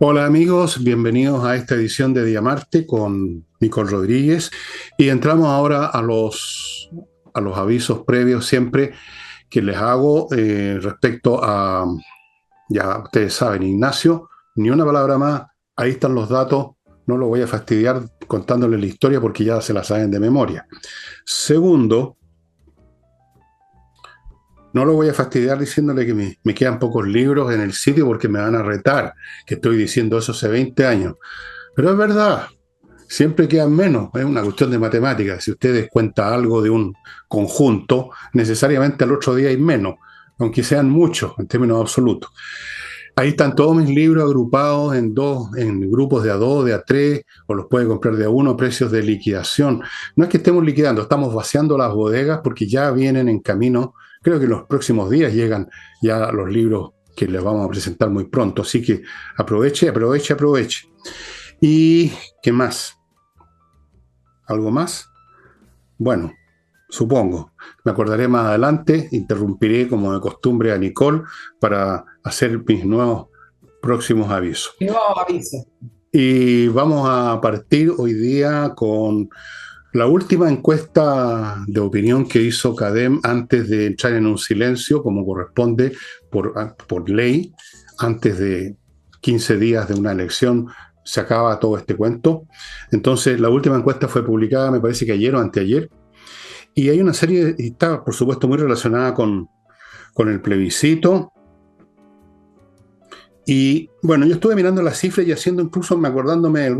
Hola amigos, bienvenidos a esta edición de Diamarte con Nicole Rodríguez y entramos ahora a los avisos previos siempre que les hago respecto a, ya ustedes saben, Ignacio, ni una palabra más, ahí están los datos, no lo voy a fastidiar contándoles la historia porque ya se la saben de memoria. Segundo, no lo voy a fastidiar diciéndole que me quedan pocos libros en el sitio porque me van a retar, que estoy diciendo eso hace 20 años. Pero es verdad, siempre quedan menos, es una cuestión de matemáticas. Si ustedes cuentan algo de un conjunto, necesariamente al otro día hay menos, aunque sean muchos en términos absolutos. Ahí están todos mis libros agrupados en grupos de a dos, de a tres, o los puede comprar de a uno, precios de liquidación. No es que estemos liquidando, estamos vaciando las bodegas porque ya vienen en camino. Creo que en los próximos días llegan ya los libros que les vamos a presentar muy pronto. Así que aproveche, aproveche, aproveche. ¿Y qué más? ¿Algo más? Bueno, supongo. Me acordaré más adelante, interrumpiré como de costumbre a Nicole para hacer mis nuevos próximos avisos. No avisa. Y vamos a partir hoy día con la última encuesta de opinión que hizo CADEM antes de entrar en un silencio, como corresponde por ley, antes de 15 días de una elección se acaba todo este cuento. Entonces, la última encuesta fue publicada, me parece que ayer o anteayer, y hay una serie, y está por supuesto muy relacionada con el plebiscito. Y bueno, yo estuve mirando las cifras y haciendo incluso, me acordándome de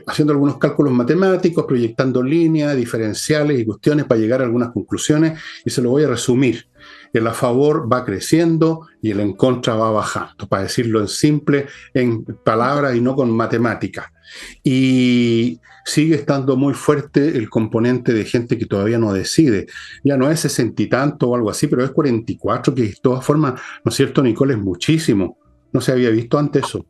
haciendo algunos cálculos matemáticos, proyectando líneas, diferenciales y cuestiones para llegar a algunas conclusiones, y se lo voy a resumir. El a favor va creciendo y el en contra va bajando, para decirlo en simple, en palabras y no con matemáticas. Y sigue estando muy fuerte el componente de gente que todavía no decide. Ya no es 60 y tanto o algo así, pero es 44, que de todas formas, ¿no es cierto, Nicole? Es muchísimo. No se había visto antes eso.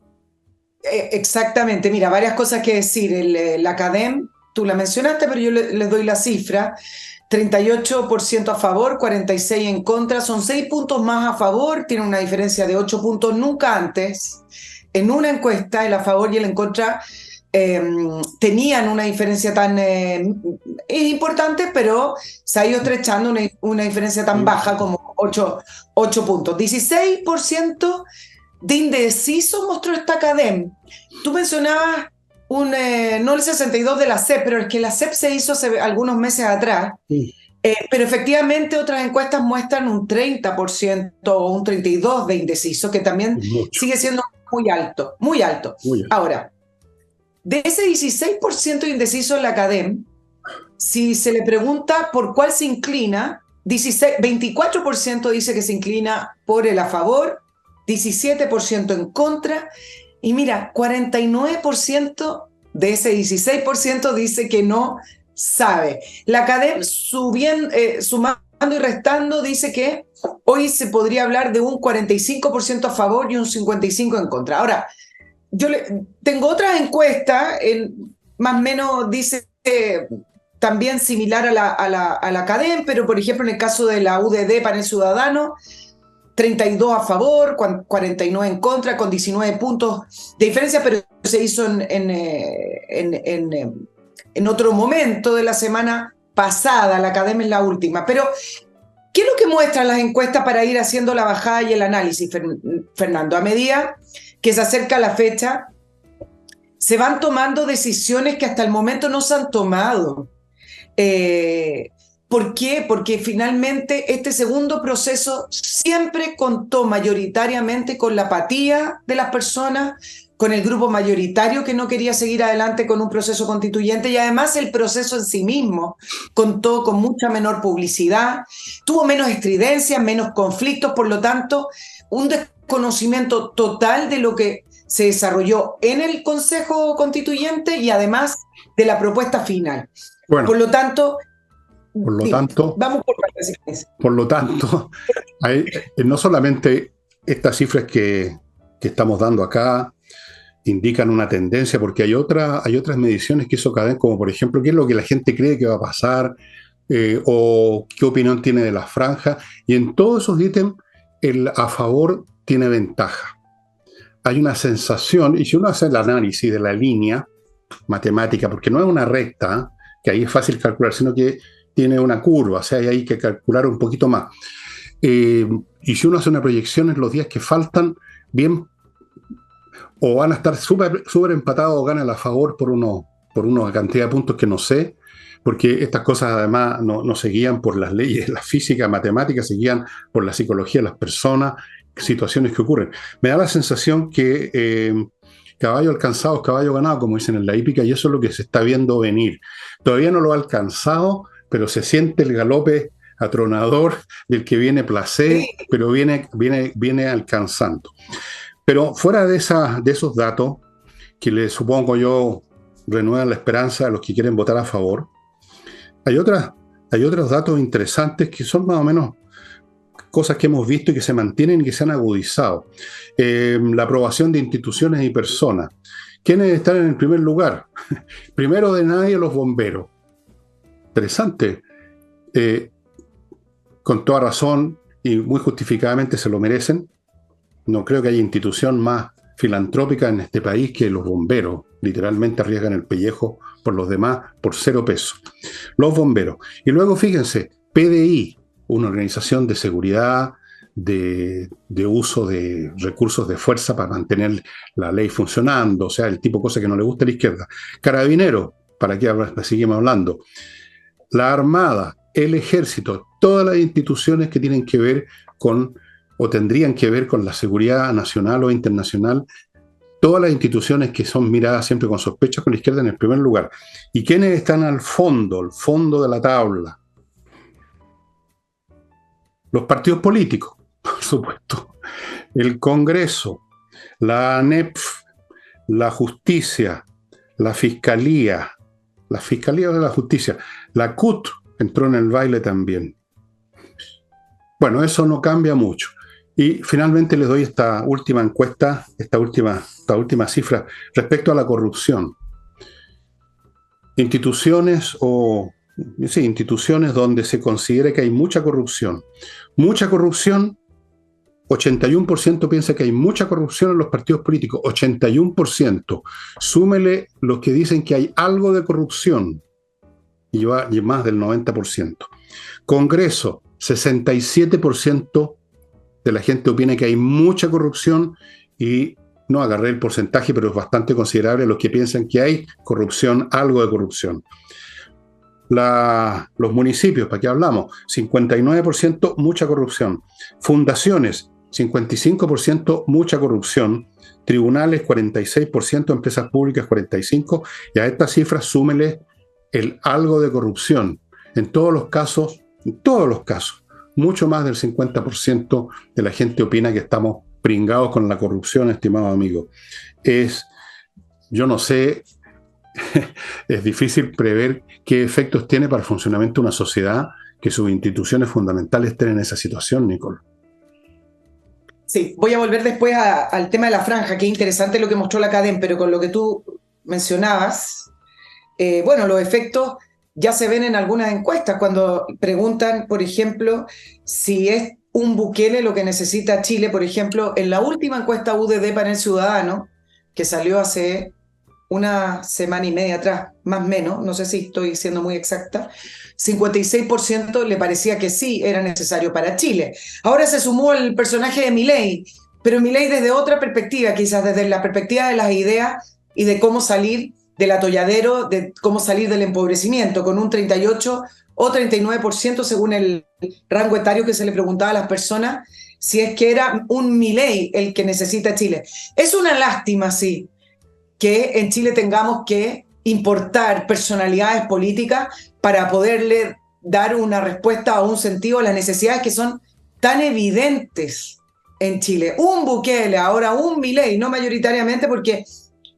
Exactamente, mira, varias cosas que decir. La CADEM, tú la mencionaste, pero yo les doy la cifra. 38% a favor, 46% en contra, son 6 puntos más a favor, tiene una diferencia de 8 puntos. Nunca antes, en una encuesta, el a favor y el en contra eh, tenían una diferencia tan importante, pero se ha ido estrechando una diferencia tan baja como 8 puntos. 16% de indeciso mostró esta CADEM. Tú mencionabas no el 62 de la CEP, pero es que la CEP se hizo hace algunos meses atrás. Sí. Pero efectivamente otras encuestas muestran un 30% o un 32% de indeciso, que también Mucho, sigue siendo muy alto, muy alto. muy alto. Ahora, de ese 16% de indeciso en la CADEM, si se le pregunta por cuál se inclina, 24% dice que se inclina por el a favor, 17% en contra, y mira, 49% de ese 16% dice que no sabe. La CADEM, sumando y restando, dice que hoy se podría hablar de un 45% a favor y un 55% en contra. Ahora, tengo otras encuestas, más o menos dice también similar a la CADEM, pero por ejemplo en el caso de la UDD, Panel Ciudadano, 32 a favor, 49 en contra, con 19 puntos de diferencia, pero se hizo en otro momento de la semana pasada. La CADEM es la última. Pero, ¿qué es lo que muestran las encuestas para ir haciendo la bajada y el análisis, Fernando? A medida que se acerca la fecha, se van tomando decisiones que hasta el momento no se han tomado. ¿Por qué? Porque finalmente este segundo proceso siempre contó mayoritariamente con la apatía de las personas, con el grupo mayoritario que no quería seguir adelante con un proceso constituyente, y además el proceso en sí mismo contó con mucha menor publicidad, tuvo menos estridencias, menos conflictos, por lo tanto, un desconocimiento total de lo que se desarrolló en el Consejo Constituyente y además de la propuesta final. Por Bueno, lo tanto, por lo tanto, vamos por partes. por lo tanto, hay, no solamente estas cifras que estamos dando acá indican una tendencia, porque hay otras mediciones que hizo CADEM, como por ejemplo, qué es lo que la gente cree que va a pasar, o qué opinión tiene de las franjas, y en todos esos ítems el a favor tiene ventaja. hay una sensación, y si uno hace el análisis de la línea matemática, porque no es una recta, que ahí es fácil calcular, sino que tiene una curva, o sea, hay que calcular un poquito más. Y si uno hace una proyección en los días que faltan, bien, o van a estar súper empatados o ganan a favor por una cantidad de puntos que no sé, porque estas cosas además no se guían por las leyes de la física, matemáticas, se guían por la psicología de las personas, situaciones que ocurren. Me da la sensación que caballo alcanzado es caballo ganado, como dicen en la hípica, y eso es lo que se está viendo venir. Todavía no lo ha alcanzado, pero se siente el galope atronador del que viene placé, pero viene alcanzando. Pero fuera de esos datos, que le supongo yo renuevan la esperanza a los que quieren votar a favor, hay otros datos interesantes que son más o menos cosas que hemos visto y que se mantienen y que se han agudizado. La aprobación de instituciones y personas. ¿Quiénes están en el primer lugar? Primero de nadie, los bomberos. Interesante. Con toda razón y muy justificadamente se lo merecen. No creo que haya institución más filantrópica en este país que los bomberos. Literalmente arriesgan el pellejo por los demás por 0 pesos. Los bomberos. Y luego fíjense, PDI, una organización de seguridad, de uso de recursos de fuerza para mantener la ley funcionando, o sea, el tipo de cosas que no le gusta a la izquierda. Carabineros, ¿para qué seguimos hablando? La Armada, el Ejército, todas las instituciones que tienen que ver con, o tendrían que ver con la seguridad nacional o internacional, todas las instituciones que son miradas siempre con sospechas con la izquierda en el primer lugar. ¿Y quiénes están al fondo de la tabla? Los partidos políticos, por supuesto. El Congreso, la ANEPF, la Justicia, la Fiscalía de la Justicia, la CUT entró en el baile también. Bueno, eso no cambia mucho. Y finalmente les doy esta última encuesta, esta última cifra respecto a la corrupción. Instituciones donde se considera que hay mucha corrupción. Mucha corrupción, 81% piensa que hay mucha corrupción en los partidos políticos, 81%. Súmele los que dicen que hay algo de corrupción, y más del 90%. Congreso, 67% de la gente opina que hay mucha corrupción y no agarré el porcentaje, pero es bastante considerable los que piensan que hay corrupción, algo de corrupción. Los municipios, ¿para qué hablamos? 59% mucha corrupción. Fundaciones, 55% mucha corrupción. Tribunales, 46%, empresas públicas, 45%. Y a estas cifras súmele el algo de corrupción. En todos los casos, mucho más del 50% de la gente opina que estamos pringados con la corrupción, estimado amigo. Yo no sé, es difícil prever qué efectos tiene para el funcionamiento de una sociedad que sus instituciones fundamentales estén en esa situación, Nicole. Sí, voy a volver después al tema de la franja, que es interesante lo que mostró la CADEM, pero con lo que tú mencionabas, bueno, los efectos ya se ven en algunas encuestas, cuando preguntan, por ejemplo, si es un Bukele lo que necesita Chile, por ejemplo, en la última encuesta UDD Panel Ciudadano, que salió hace una semana y media atrás, más o menos, no sé si estoy siendo muy exacta, 56% le parecía que sí era necesario para Chile. Ahora se sumó el personaje de Milei, pero Milei desde otra perspectiva, quizás desde la perspectiva de las ideas y de cómo salir del atolladero, de cómo salir del empobrecimiento, con un 38 o 39% según el rango etario que se le preguntaba a las personas, si es que era un Milei el que necesita Chile. Es una lástima, sí, que en Chile tengamos que importar personalidades políticas para poderle dar una respuesta o un sentido a las necesidades que son tan evidentes en Chile. Un Bukele, ahora un Milei, no mayoritariamente, porque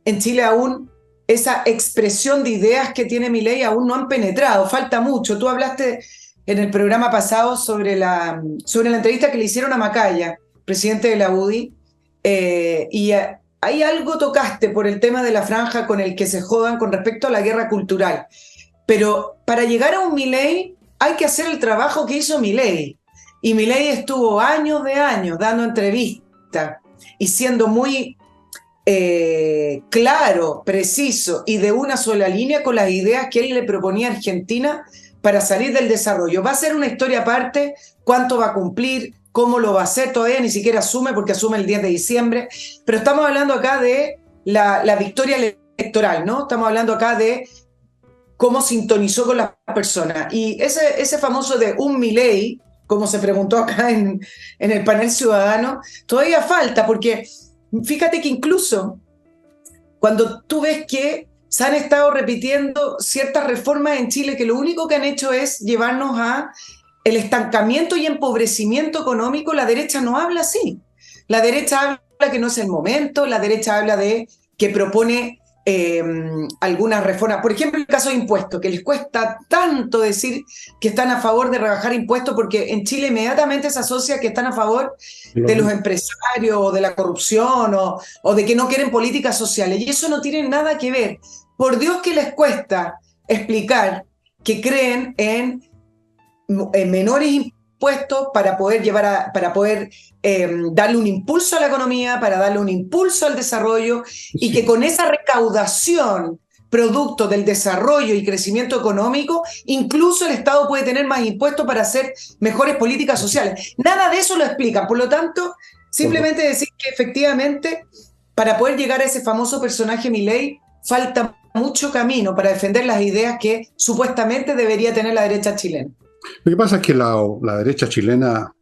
en Chile aún esa expresión de ideas que tiene Milei aún no han penetrado, falta mucho. Tú hablaste en el programa pasado sobre la entrevista que le hicieron a Macaya, presidente de la UDI, y ahí algo tocaste por el tema de la franja con el que se jodan con respecto a la guerra cultural. Pero para llegar a un Milei hay que hacer el trabajo que hizo Milei. Y Milei estuvo años de años dando entrevistas y siendo muy claro, preciso y de una sola línea con las ideas que él le proponía a Argentina para salir del desarrollo. Va a ser una historia aparte, cuánto va a cumplir, cómo lo va a hacer, todavía ni siquiera asume porque asume el 10 de diciembre, pero estamos hablando acá de la victoria electoral, ¿no? Estamos hablando acá de cómo sintonizó con las personas. Y ese famoso de un Milei, como se preguntó acá en el panel ciudadano, todavía falta, porque fíjate que incluso cuando tú ves que se han estado repitiendo ciertas reformas en Chile que lo único que han hecho es llevarnos a el estancamiento y empobrecimiento económico, la derecha no habla así. La derecha habla que no es el momento, la derecha habla de que propone algunas reformas. Por ejemplo, el caso de impuestos, que les cuesta tanto decir que están a favor de rebajar impuestos, porque en Chile inmediatamente se asocia que están a favor de los empresarios, o de la corrupción, o de que no quieren políticas sociales. Y eso no tiene nada que ver. Por Dios que les cuesta explicar que creen en menores impuestos para poder darle un impulso a la economía, para darle un impulso al desarrollo, y que con esa recaudación producto del desarrollo y crecimiento económico, incluso el Estado puede tener más impuestos para hacer mejores políticas sociales. Nada de eso lo explican. Por lo tanto, simplemente decir que efectivamente, para poder llegar a ese famoso personaje Milei, falta mucho camino para defender las ideas que supuestamente debería tener la derecha chilena. Lo que pasa es que la derecha chilena,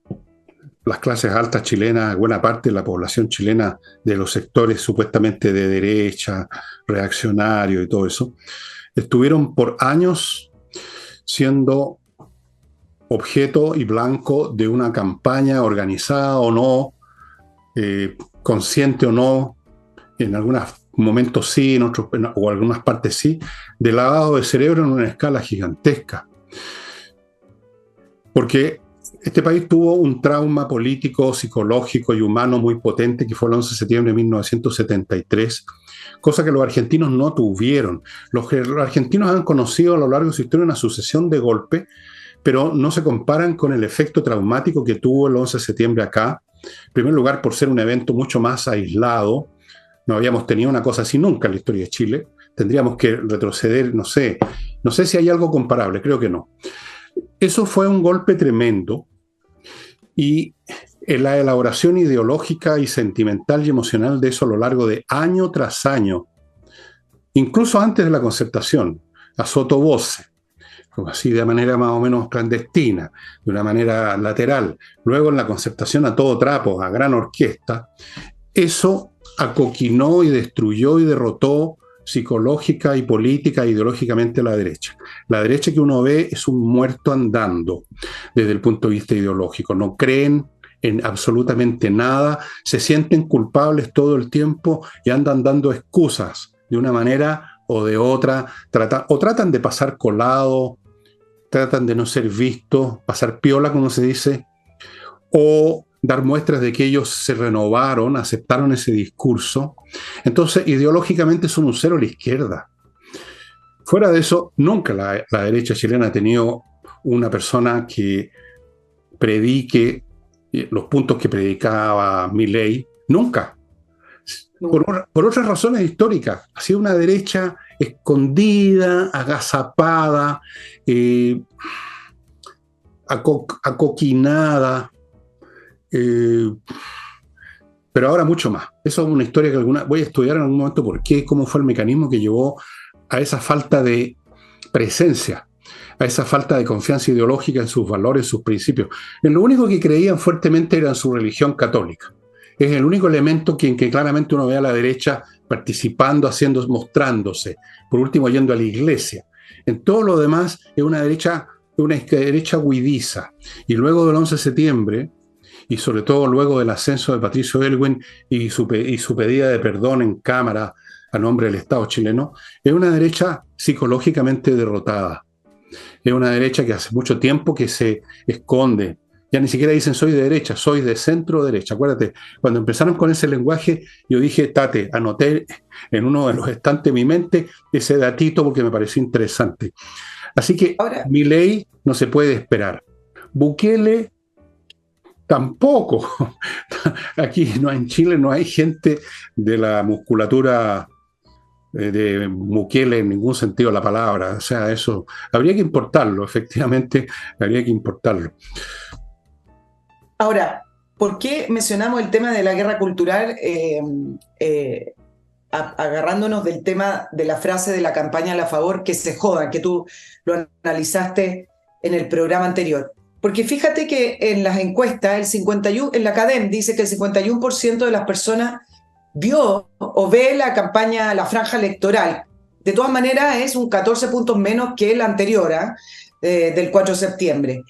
las clases altas chilenas, buena parte de la población chilena de los sectores supuestamente de derecha, reaccionario y todo eso, estuvieron por años siendo objeto y blanco de una campaña organizada o no, consciente o no, en algunos momentos sí, en otros, o en algunas partes sí, de lavado de cerebro en una escala gigantesca. Porque este país tuvo un trauma político, psicológico y humano muy potente que fue el 11 de septiembre de 1973, cosa que los argentinos no tuvieron. Los argentinos han conocido a lo largo de su historia una sucesión de golpes, pero no se comparan con el efecto traumático que tuvo el 11 de septiembre acá. En primer lugar, por ser un evento mucho más aislado. No habíamos tenido una cosa así nunca en la historia de Chile. Tendríamos que retroceder, no sé si hay algo comparable, creo que no. Eso fue un golpe tremendo y en la elaboración ideológica y sentimental y emocional de eso a lo largo de año tras año, incluso antes de la concertación, a sottovoce, así de manera más o menos clandestina, de una manera lateral, luego en la concertación a todo trapo, a gran orquesta, eso acoquinó y destruyó y derrotó psicológica y política e ideológicamente a la derecha. La derecha que uno ve es un muerto andando desde el punto de vista ideológico. No creen en absolutamente nada, se sienten culpables todo el tiempo y andan dando excusas de una manera o de otra, tratan de pasar colado, tratan de no ser vistos, pasar piola, como se dice, o dar muestras de que ellos se renovaron, aceptaron ese discurso. Entonces, ideológicamente son un cero a la izquierda. Fuera de eso, nunca la derecha chilena ha tenido una persona que predique los puntos que predicaba Milei. Nunca. Por otras razones históricas. Ha sido una derecha escondida, agazapada, acoquinada, pero ahora mucho más. Eso es una historia que voy a estudiar en algún momento por qué, cómo fue el mecanismo que llevó a esa falta de presencia, a esa falta de confianza ideológica en sus valores, sus principios. En lo único que creían fuertemente era en su religión católica. Es el único elemento en que claramente uno ve a la derecha participando, mostrándose, por último yendo a la iglesia. En todo lo demás es una derecha huidiza. Y luego del 11 de septiembre, y sobre todo luego del ascenso de Patricio Aylwin y su pedida de perdón en Cámara a nombre del Estado chileno, es una derecha psicológicamente derrotada. Es una derecha que hace mucho tiempo que se esconde. Ya ni siquiera dicen soy de derecha, soy de centro derecha. Acuérdate, cuando empezaron con ese lenguaje, yo dije, Tate, anoté en uno de los estantes de mi mente ese datito porque me pareció interesante. Así que Milei no se puede esperar. Bukele Tampoco. Aquí no, en Chile no hay gente de la musculatura de Bukele en ningún sentido de la palabra. O sea, eso habría que importarlo, efectivamente, habría que importarlo. Ahora, ¿por qué mencionamos el tema de la guerra cultural agarrándonos del tema de la frase de la campaña a la favor, que se jodan, que tú lo analizaste en el programa anterior? Porque fíjate que en las encuestas, en la CADEM dice que el 51% de las personas vio o ve la campaña, la franja electoral. De todas maneras, es un 14 puntos menos que la anterior, del 4 de septiembre.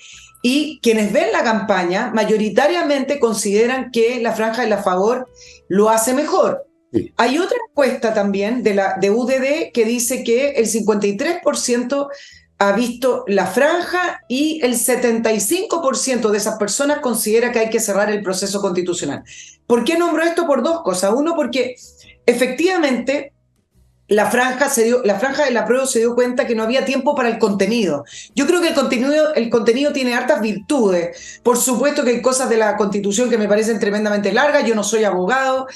Y quienes ven la campaña mayoritariamente consideran que la franja de la favor lo hace mejor. Sí. Hay otra encuesta también de UDD que dice que el 53% ha visto la franja y el 75% de esas personas considera que hay que cerrar el proceso constitucional. ¿Por qué nombro esto? Por dos cosas. Uno, porque efectivamente la franja del apruebo se dio cuenta que no había tiempo para el contenido. Yo creo que el contenido tiene hartas virtudes. Por supuesto que hay cosas de la Constitución que me parecen tremendamente largas. Yo no soy abogado.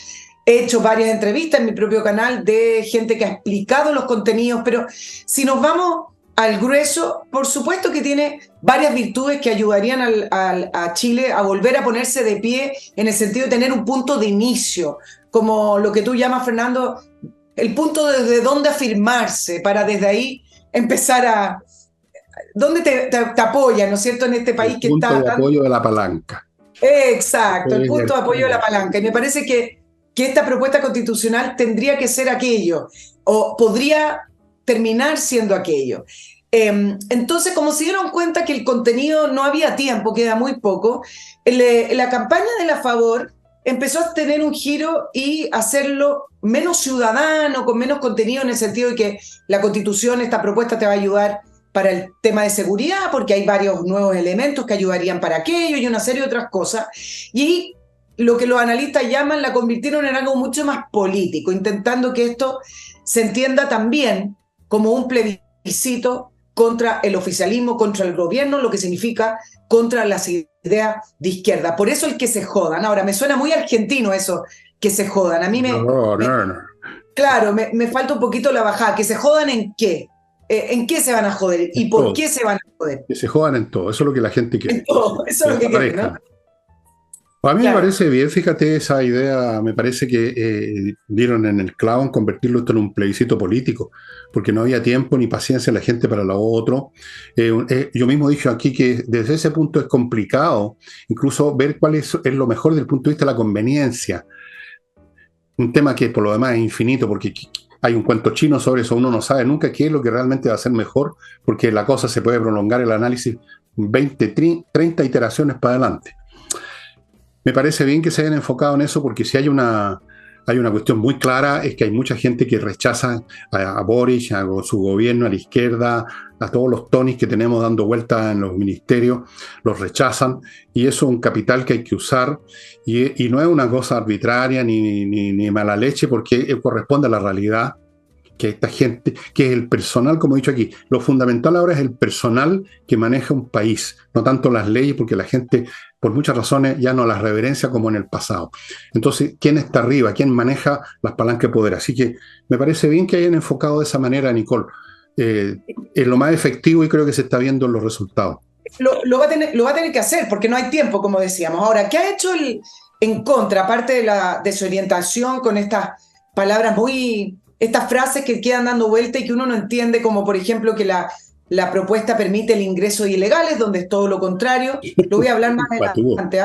He hecho varias entrevistas en mi propio canal de gente que ha explicado los contenidos, pero si nos vamos al grueso, por supuesto que tiene varias virtudes que ayudarían a Chile a volver a ponerse de pie en el sentido de tener un punto de inicio, como lo que tú llamas, Fernando, el punto desde donde afirmarse, para desde ahí empezar a... ¿Dónde te apoya, no es cierto, en este país que está... El punto de apoyo de la palanca. Exacto, el punto de apoyo de la palanca. Y me parece que esta propuesta constitucional tendría que ser aquello, o podría terminar siendo aquello. Entonces, como se dieron cuenta que el contenido no había tiempo, queda muy poco, la campaña de la favor empezó a tener un giro y hacerlo menos ciudadano, con menos contenido, en el sentido de que la Constitución, esta propuesta te va a ayudar para el tema de seguridad, porque hay varios nuevos elementos que ayudarían para aquello y una serie de otras cosas. Y lo que los analistas llaman, la convirtieron en algo mucho más político, intentando que esto se entienda también como un plebiscito contra el oficialismo, contra el gobierno, lo que significa contra las ideas de izquierda. Por eso el que se jodan. Ahora, me suena muy argentino eso, que se jodan. A mí no. Claro, me falta un poquito la bajada. ¿Que se jodan en qué? ¿En qué se van a joder? ¿Y por qué se van a joder? Que se jodan en todo. Eso es lo que la gente quiere. En todo. Eso es lo que quiere, ¿no? A mí me parece bien, fíjate, esa idea, me parece que dieron en el clavo en convertirlo esto en un plebiscito político, porque no había tiempo ni paciencia de la gente para lo otro. Yo mismo he dicho aquí que desde ese punto es complicado incluso ver cuál es lo mejor desde el punto de vista de la conveniencia. Un tema que por lo demás es infinito, porque hay un cuento chino sobre eso, uno no sabe nunca qué es lo que realmente va a ser mejor, porque la cosa se puede prolongar el análisis 20, 30 iteraciones para adelante. Me parece bien que se hayan enfocado en eso, porque si hay una cuestión muy clara, es que hay mucha gente que rechaza a Boric, a su gobierno, a la izquierda, a todos los tonis que tenemos dando vueltas en los ministerios, los rechazan, y eso es un capital que hay que usar, y no es una cosa arbitraria ni mala leche, porque corresponde a la realidad, que esta gente, que es el personal, como he dicho aquí, lo fundamental ahora es el personal que maneja un país, no tanto las leyes, porque la gente, por muchas razones, ya no las reverencia como en el pasado. Entonces, ¿quién está arriba? ¿Quién maneja las palancas de poder? Así que me parece bien que hayan enfocado de esa manera, Nicole. Es lo más efectivo y creo que se está viendo en los resultados. Lo va a tener que hacer, porque no hay tiempo, como decíamos. Ahora, ¿qué ha hecho en contra, aparte de la desorientación con estas palabras estas frases que quedan dando vuelta y que uno no entiende, como por ejemplo que la propuesta permite el ingreso de ilegales, donde es todo lo contrario? Lo voy a hablar más adelante.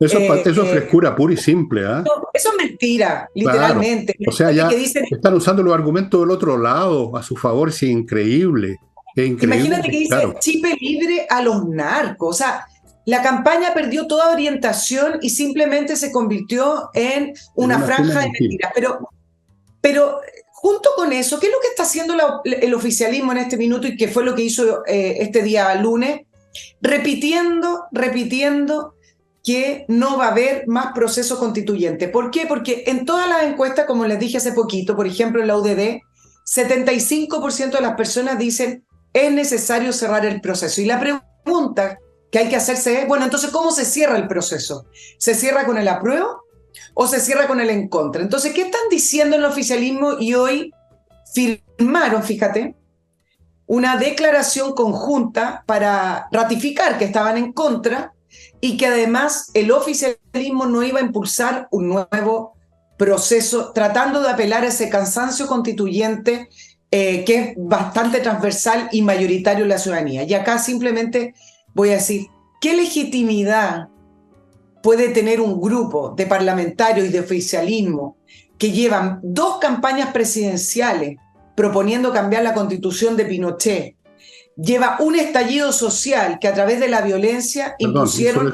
Eso es frescura pura y simple. No, eso es mentira, literalmente. Claro. O sea, ya están usando los argumentos del otro lado a su favor, es increíble. Es increíble. Imagínate que dice chipe libre a los narcos. O sea, la campaña perdió toda orientación y simplemente se convirtió en una franja de mentiras. Pero junto con eso, ¿qué es lo que está haciendo el oficialismo en este minuto y qué fue lo que hizo este día lunes? Repitiendo que no va a haber más proceso constituyente. ¿Por qué? Porque en todas las encuestas, como les dije hace poquito, por ejemplo en la UDD, 75% de las personas dicen es necesario cerrar el proceso. Y la pregunta que hay que hacerse es, bueno, entonces, ¿cómo se cierra el proceso? ¿Se cierra con el apruebo o se cierra con el en contra? Entonces, ¿qué están diciendo en el oficialismo? Y hoy firmaron, fíjate, una declaración conjunta para ratificar que estaban en contra y que además el oficialismo no iba a impulsar un nuevo proceso, tratando de apelar a ese cansancio constituyente que es bastante transversal y mayoritario en la ciudadanía. Y acá simplemente voy a decir, ¿qué legitimidad puede tener un grupo de parlamentarios y de oficialismo que llevan 2 campañas presidenciales proponiendo cambiar la constitución de Pinochet, lleva un estallido social que a través de la violencia impusieron...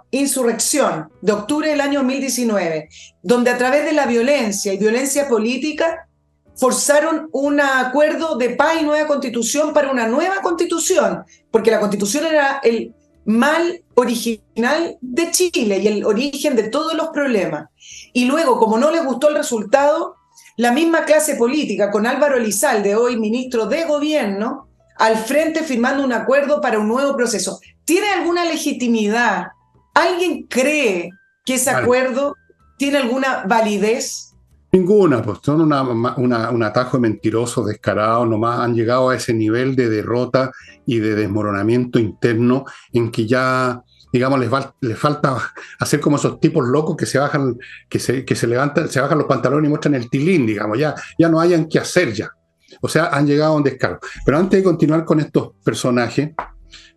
Insurrección de octubre del año 2019, donde a través de la violencia y violencia política forzaron un acuerdo de paz y nueva constitución para una nueva constitución, porque la constitución era el mal original de Chile y el origen de todos los problemas. Y luego, como no les gustó el resultado, la misma clase política, con Álvaro Elizalde, hoy ministro de Gobierno, al frente firmando un acuerdo para un nuevo proceso. ¿Tiene alguna legitimidad? ¿Alguien cree que ese acuerdo tiene alguna validez? Ninguna, pues son un atajo de mentirosos, descarados, nomás han llegado a ese nivel de derrota y de desmoronamiento interno en que ya, digamos, les falta hacer como esos tipos locos que se bajan, que se levantan, se bajan los pantalones y muestran el tilín, digamos, ya no hayan que hacer ya. O sea, han llegado a un descaro. Pero antes de continuar con estos personajes,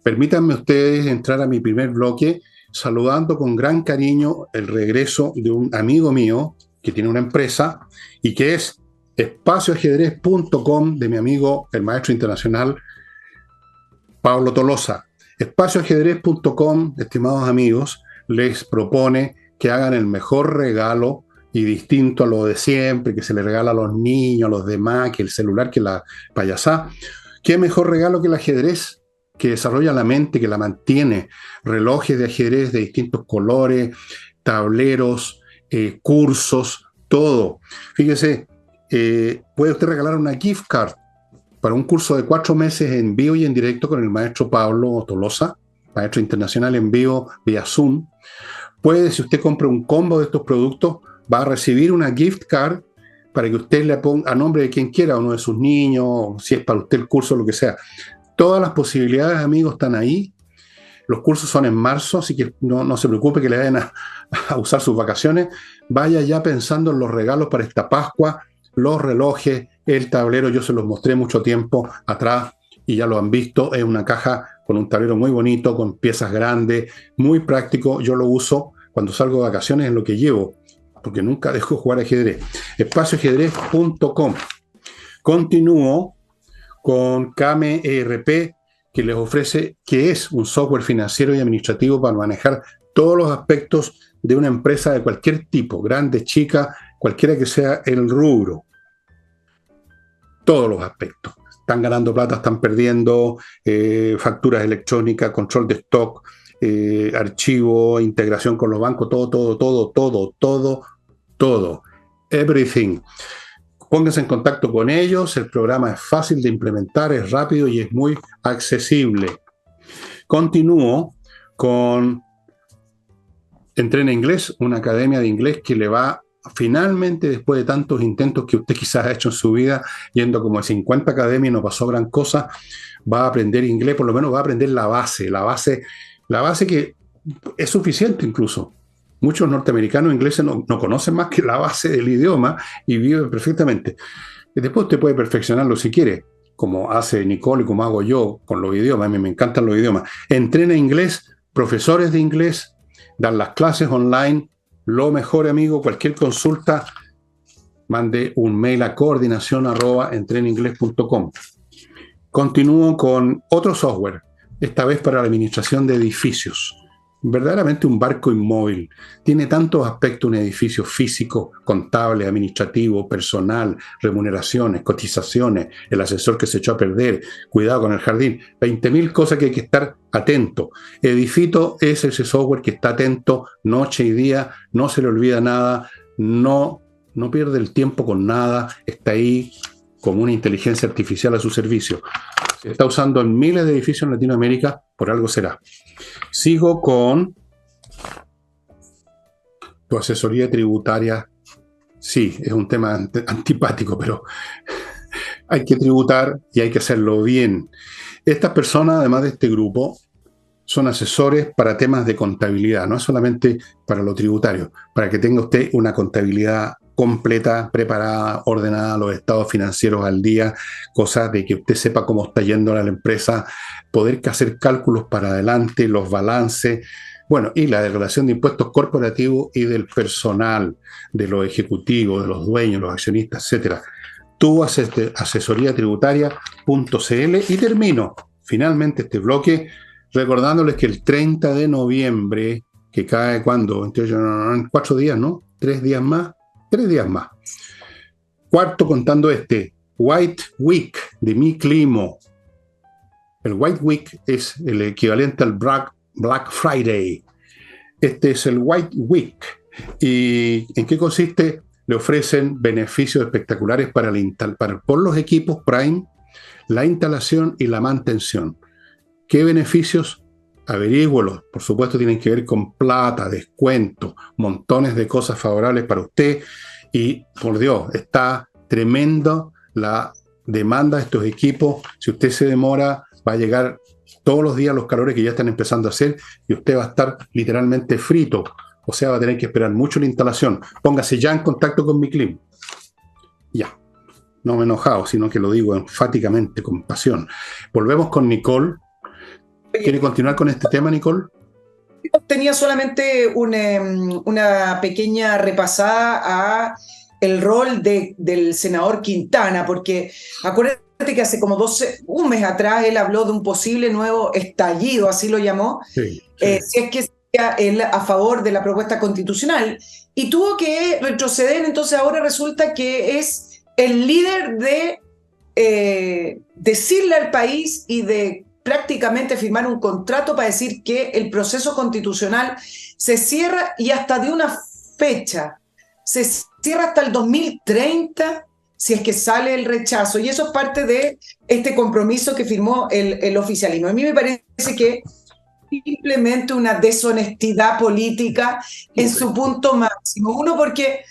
permítanme ustedes entrar a mi primer bloque saludando con gran cariño el regreso de un amigo mío que tiene una empresa y que es espacioajedrez.com de mi amigo, el maestro internacional Pablo Tolosa. Espacioajedrez.com, estimados amigos, les propone que hagan el mejor regalo y distinto a lo de siempre, que se le regala a los niños, a los demás, que el celular, que la payasá. ¿Qué mejor regalo que el ajedrez? Que desarrolla la mente, que la mantiene. Relojes de ajedrez de distintos colores, tableros, cursos, todo. Fíjese, puede usted regalar una gift card para un curso de 4 meses en vivo y en directo con el maestro Pablo Tolosa, maestro internacional en vivo vía Zoom. Puede, si usted compra un combo de estos productos, va a recibir una gift card para que usted le ponga a nombre de quien quiera, uno de sus niños, si es para usted el curso, lo que sea. Todas las posibilidades, amigos, están ahí. Los cursos son en marzo, así que no se preocupe que le vayan a usar sus vacaciones. Vaya ya pensando en los regalos para esta Pascua, los relojes, el tablero. Yo se los mostré mucho tiempo atrás y ya lo han visto. Es una caja con un tablero muy bonito, con piezas grandes, muy práctico. Yo lo uso cuando salgo de vacaciones, en lo que llevo, porque nunca dejo jugar ajedrez. Espacioajedrez.com. Continúo con Kame ERP, que les ofrece, que es un software financiero y administrativo para manejar todos los aspectos de una empresa de cualquier tipo, grande, chica, cualquiera que sea el rubro. Todos los aspectos. Están ganando plata, están perdiendo, facturas electrónicas, control de stock, archivo, integración con los bancos, todo. Everything. Pónganse en contacto con ellos, el programa es fácil de implementar, es rápido y es muy accesible. Continúo con Entrena Inglés, una academia de inglés que le va finalmente, después de tantos intentos que usted quizás ha hecho en su vida, yendo como a 50 academias y no pasó gran cosa, va a aprender inglés, por lo menos va a aprender la base que es suficiente incluso. Muchos norteamericanos ingleses no conocen más que la base del idioma y viven perfectamente. Y después usted puede perfeccionarlo si quiere, como hace Nicole y como hago yo con los idiomas. A mí me encantan los idiomas. Entrena inglés, profesores de inglés, dan las clases online. Lo mejor, amigo, cualquier consulta, mande un mail a coordinación@entrenainglés.com. Continúo con otro software, esta vez para la administración de edificios. Verdaderamente un barco inmóvil. Tiene tantos aspectos un edificio: físico, contable, administrativo, personal, remuneraciones, cotizaciones, el asesor que se echó a perder, cuidado con el jardín, 20.000 cosas que hay que estar atento. Edifito es ese software que está atento noche y día, no se le olvida nada, no pierde el tiempo con nada, está ahí como una inteligencia artificial a su servicio. Se está usando en miles de edificios en Latinoamérica, por algo será. Sigo con tu asesoría tributaria. Sí, es un tema antipático, pero hay que tributar y hay que hacerlo bien. Estas personas, además de este grupo, son asesores para temas de contabilidad, no solamente para lo tributario, para que tenga usted una contabilidad completa, preparada, ordenada, los estados financieros al día, cosas de que usted sepa cómo está yendo a la empresa, poder hacer cálculos para adelante, los balances, bueno, y la declaración de impuestos corporativos y del personal, de los ejecutivos, de los dueños, los accionistas, etcétera. Tu asesoriatributaria.cl. Y termino finalmente este bloque recordándoles que el 30 de noviembre, que cae cuando, en 4 días, ¿no? 3 días más, 3 días más. Cuarto contando White Week de Mi Climo. El White Week es el equivalente al Black Friday. Este es el White Week. ¿Y en qué consiste? Le ofrecen beneficios espectaculares por los equipos Prime, la instalación y la mantención. ¿Qué beneficios? Averígüelos. Por supuesto, tienen que ver con plata, descuento, montones de cosas favorables para usted. Y, por Dios, está tremenda la demanda de estos equipos. Si usted se demora, va a llegar todos los días los calores que ya están empezando a hacer y usted va a estar literalmente frito. O sea, va a tener que esperar mucho la instalación. Póngase ya en contacto con Mi Climo. Ya. No me he enojado, sino que lo digo enfáticamente, con pasión. Volvemos con Nicole. ¿Quiere continuar con este tema, Nicole? Tenía solamente una pequeña repasada a el rol del senador Quintana, porque acuérdate que hace como un mes atrás él habló de un posible nuevo estallido, así lo llamó, Sí. si es que sería él a favor de la propuesta constitucional, y tuvo que retroceder. Entonces ahora resulta que es el líder de decirle al país y de prácticamente firmar un contrato para decir que el proceso constitucional se cierra, y hasta de una fecha, se cierra hasta el 2030 si es que sale el rechazo, y eso es parte de este compromiso que firmó el oficialismo. A mí me parece que simplemente una deshonestidad política en su punto máximo. Uno, porque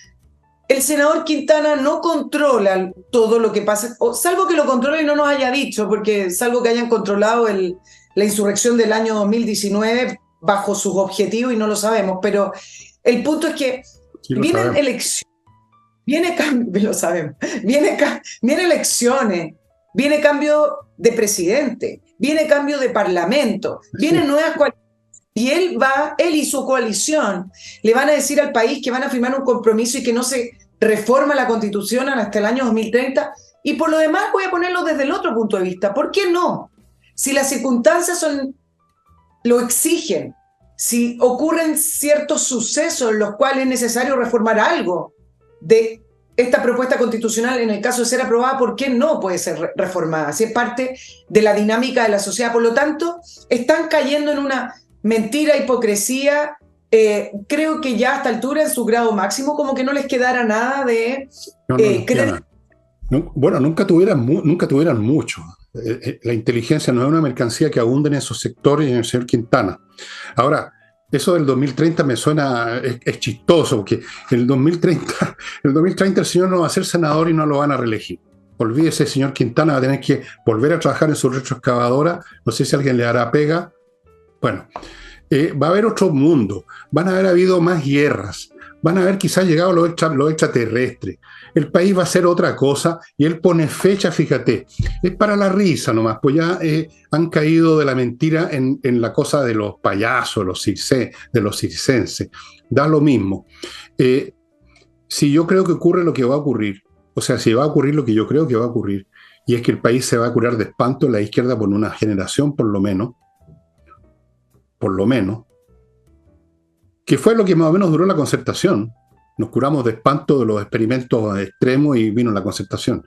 el senador Quintana no controla todo lo que pasa, salvo que lo controle y no nos haya dicho, porque salvo que hayan controlado la insurrección del año 2019 bajo sus objetivos y no lo sabemos, pero el punto es que Sí, vienen elecciones, vienen elecciones, viene cambio de presidente, viene cambio de parlamento, vienen nuevas coaliciones. Y él y su coalición le van a decir al país que van a firmar un compromiso y que no se reforma la Constitución hasta el año 2030. Y por lo demás voy a ponerlo desde el otro punto de vista. ¿Por qué no? Si las circunstancias lo exigen, si ocurren ciertos sucesos en los cuales es necesario reformar algo de esta propuesta constitucional, en el caso de ser aprobada, ¿por qué no puede ser reformada? Si es parte de la dinámica de la sociedad. Por lo tanto, están cayendo en una mentira, hipocresía. Creo que ya a esta altura, en su grado máximo, como que no les quedara nada de creer. Bueno, nunca tuvieran mucho. La inteligencia no es una mercancía que abunda en esos sectores y en el señor Quintana. Ahora, eso del 2030 me suena, es chistoso, porque el 2030 el señor no va a ser senador y no lo van a reelegir. Olvídese, señor Quintana va a tener que volver a trabajar en su retroexcavadora. No sé si alguien le hará pega. Bueno, va a haber otro mundo, van a haber habido más guerras, van a haber quizás llegado los extraterrestres, el país va a ser otra cosa, y él pone fecha, fíjate, es para la risa nomás, pues ya han caído de la mentira en la cosa de los payasos, de los circenses, da lo mismo. Si yo creo que ocurre lo que va a ocurrir, o sea, si va a ocurrir lo que yo creo que va a ocurrir, y es que el país se va a curar de espanto en la izquierda por una generación por lo menos, que fue lo que más o menos duró la concertación. Nos curamos de espanto de los experimentos extremos y vino la concertación.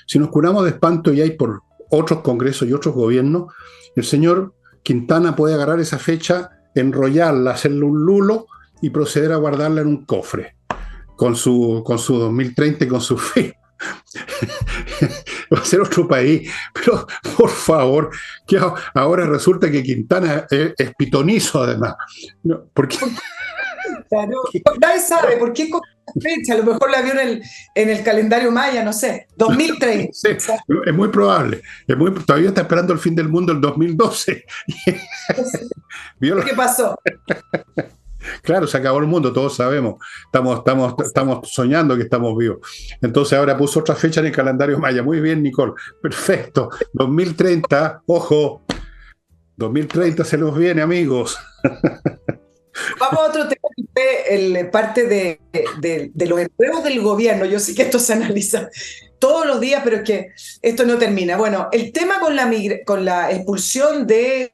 Si nos curamos de espanto y hay por otros congresos y otros gobiernos, el señor Quintana puede agarrar esa fecha, enrollarla, hacerle un lulo y proceder a guardarla en un cofre con su 2030 y con su fe. va a ser otro país, pero por favor, que ahora resulta que Quintana es pitonizo además. No, porque Claro. Nadie sabe por qué fecha, a lo mejor la vio en el calendario maya, no sé, 2030. sí, es muy probable. Todavía está esperando el fin del mundo el 2012. ¿Qué pasó? Claro, se acabó el mundo, todos sabemos. Estamos soñando que estamos vivos. Entonces ahora puso otra fecha en el calendario maya. Muy bien, Nicole. Perfecto. 2030, ojo, 2030 se nos viene, amigos. Vamos a otro tema que fue parte de los enredos del gobierno. Yo sé que esto se analiza todos los días, pero es que esto no termina. Bueno, el tema con la expulsión de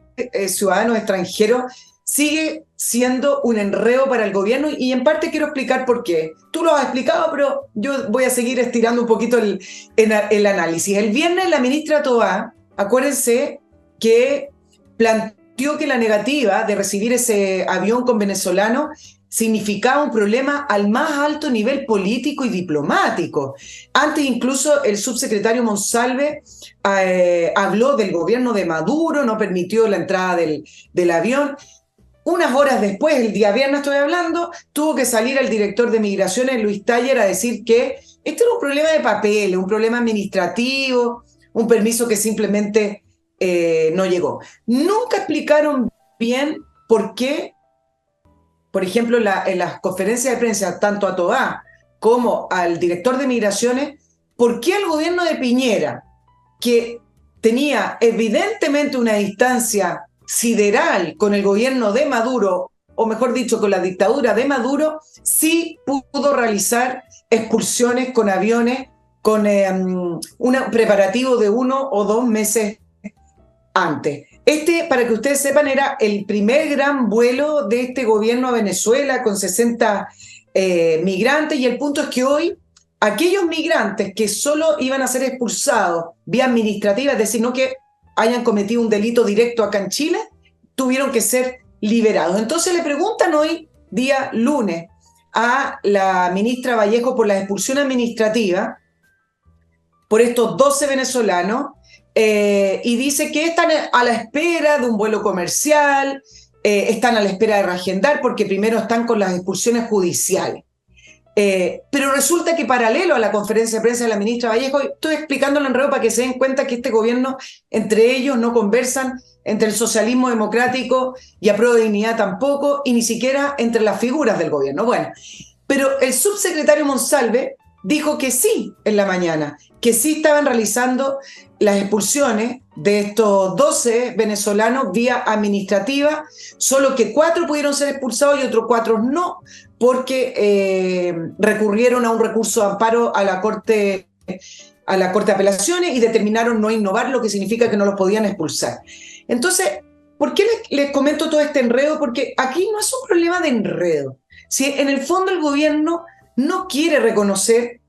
ciudadanos extranjeros sigue siendo un enredo para el gobierno y en parte quiero explicar por qué. Tú lo has explicado, pero yo voy a seguir estirando un poquito el análisis. El viernes la ministra Toá, acuérdense que planteó que la negativa de recibir ese avión con venezolanos significaba un problema al más alto nivel político y diplomático. Antes incluso el subsecretario Monsalve habló del gobierno de Maduro, no permitió la entrada del avión. Unas horas después, el día viernes estoy hablando, tuvo que salir el director de Migraciones, Luis Taller, a decir que este era un problema de papel, un problema administrativo, un permiso que simplemente no llegó. Nunca explicaron bien por qué, por ejemplo, en las conferencias de prensa, tanto a Toá como al director de Migraciones, por qué el gobierno de Piñera, que tenía evidentemente una distancia sideral con el gobierno de Maduro, o mejor dicho, con la dictadura de Maduro, sí pudo realizar expulsiones con aviones con un preparativo de 1 o 2 meses antes. Para que ustedes sepan, era el primer gran vuelo de este gobierno a Venezuela con 60 migrantes, y el punto es que hoy aquellos migrantes que solo iban a ser expulsados vía administrativa, es decir, no que hayan cometido un delito directo acá en Chile, tuvieron que ser liberados. Entonces le preguntan hoy, día lunes, a la ministra Vallejo por la expulsión administrativa por estos 12 venezolanos, y dice que están a la espera de un vuelo comercial, están a la espera de reagendar porque primero están con las expulsiones judiciales. Pero resulta que paralelo a la conferencia de prensa de la ministra Vallejo, estoy explicando el enredo para que se den cuenta que este gobierno, entre ellos no conversan, entre el socialismo democrático y Apruebo Dignidad tampoco, y ni siquiera entre las figuras del gobierno. Bueno, pero el subsecretario Monsalve dijo que sí en la mañana, que sí estaban realizando las expulsiones de estos 12 venezolanos vía administrativa, solo que 4 pudieron ser expulsados y otros 4 no, porque recurrieron a un recurso de amparo a la Corte de Apelaciones y determinaron no innovar, lo que significa que no los podían expulsar. Entonces, ¿por qué les comento todo este enredo? Porque aquí no es un problema de enredo. Si en el fondo el gobierno no quiere reconocer,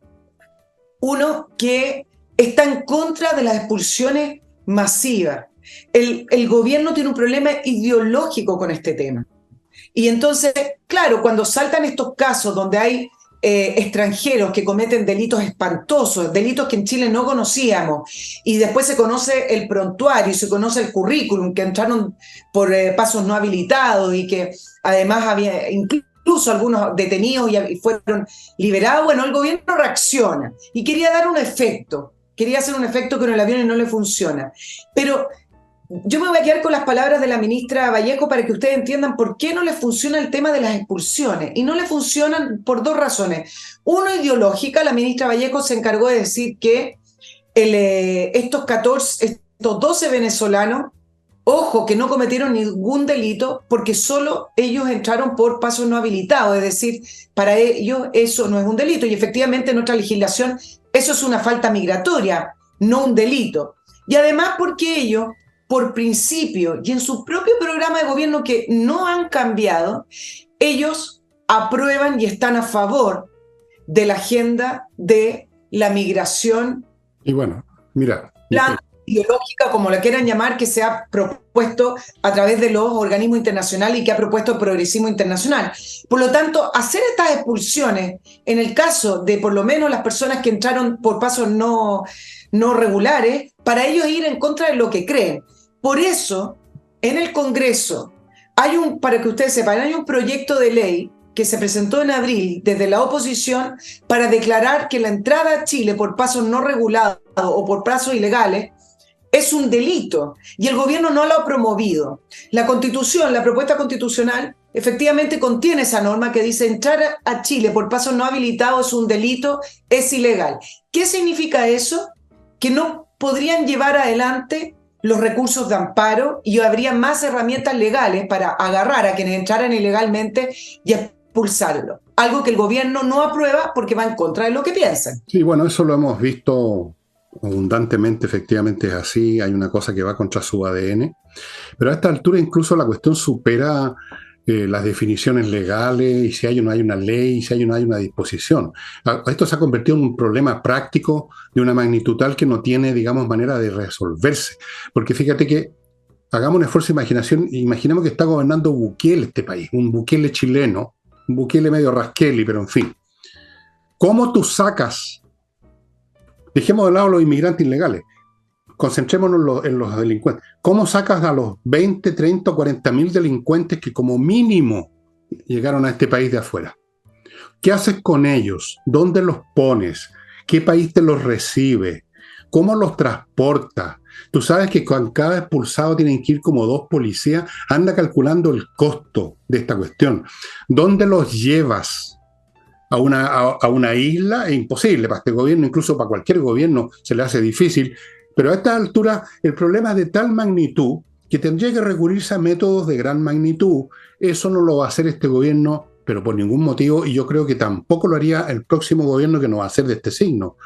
uno, que está en contra de las expulsiones masivas. El gobierno tiene un problema ideológico con este tema. Y entonces, claro, cuando saltan estos casos donde hay extranjeros que cometen delitos espantosos, delitos que en Chile no conocíamos, y después se conoce el prontuario y se conoce el currículum, que entraron por pasos no habilitados y que además había incluso algunos detenidos y fueron liberados, bueno, el gobierno reacciona y quería dar un efecto, quería hacer un efecto con el avión y no le funciona. Pero yo me voy a quedar con las palabras de la ministra Vallejo para que ustedes entiendan por qué no le funciona el tema de las expulsiones. Y no le funcionan por 2 razones. Uno, ideológica. La ministra Vallejo se encargó de decir que estos 12 venezolanos, ojo, que no cometieron ningún delito porque solo ellos entraron por pasos no habilitados. Es decir, para ellos eso no es un delito. Y efectivamente en nuestra legislación eso es una falta migratoria, no un delito. Y además porque ellos, por principio y en su propio programa de gobierno que no han cambiado, ellos aprueban y están a favor de la agenda de la migración. Y bueno, mira, ideológica, como la quieran llamar, que se ha propuesto a través de los organismos internacionales y que ha propuesto el progresismo internacional. Por lo tanto, hacer estas expulsiones, en el caso de por lo menos las personas que entraron por pasos no regulares, para ellos ir en contra de lo que creen. Por eso, en el Congreso, para que ustedes sepan, hay un proyecto de ley que se presentó en abril desde la oposición para declarar que la entrada a Chile por pasos no regulados o por pasos ilegales es un delito, y el gobierno no lo ha promovido. La Constitución, la propuesta constitucional, efectivamente contiene esa norma que dice entrar a Chile por pasos no habilitados es un delito, es ilegal. ¿Qué significa eso? Que no podrían llevar adelante los recursos de amparo y habría más herramientas legales para agarrar a quienes entraran ilegalmente y expulsarlo. Algo que el gobierno no aprueba porque va en contra de lo que piensan. Sí, bueno, eso lo hemos visto abundantemente, efectivamente es así, hay una cosa que va contra su ADN, pero a esta altura incluso la cuestión supera las definiciones legales, y si hay o no hay una ley, y si hay o no hay una disposición. Esto se ha convertido en un problema práctico de una magnitud tal que no tiene, digamos, manera de resolverse. Porque fíjate que hagamos un esfuerzo de imaginación, imaginemos que está gobernando Bukele este país, un Bukele chileno, un Bukele medio rasqueli, pero en fin. ¿Cómo tú sacas? Dejemos de lado los inmigrantes ilegales, concentrémonos en los delincuentes. ¿Cómo sacas a los 20, 30 o 40 mil delincuentes que como mínimo llegaron a este país de afuera? ¿Qué haces con ellos? ¿Dónde los pones? ¿Qué país te los recibe? ¿Cómo los transportas? Tú sabes que con cada expulsado tienen que ir como 2 policías. Anda calculando el costo de esta cuestión. ¿Dónde los llevas? A una isla es imposible para este gobierno, incluso para cualquier gobierno se le hace difícil, pero a esta altura el problema es de tal magnitud que tendría que recurrirse a métodos de gran magnitud. Eso no lo va a hacer este gobierno, pero por ningún motivo, y yo creo que tampoco lo haría el próximo gobierno que no va a ser de este signo.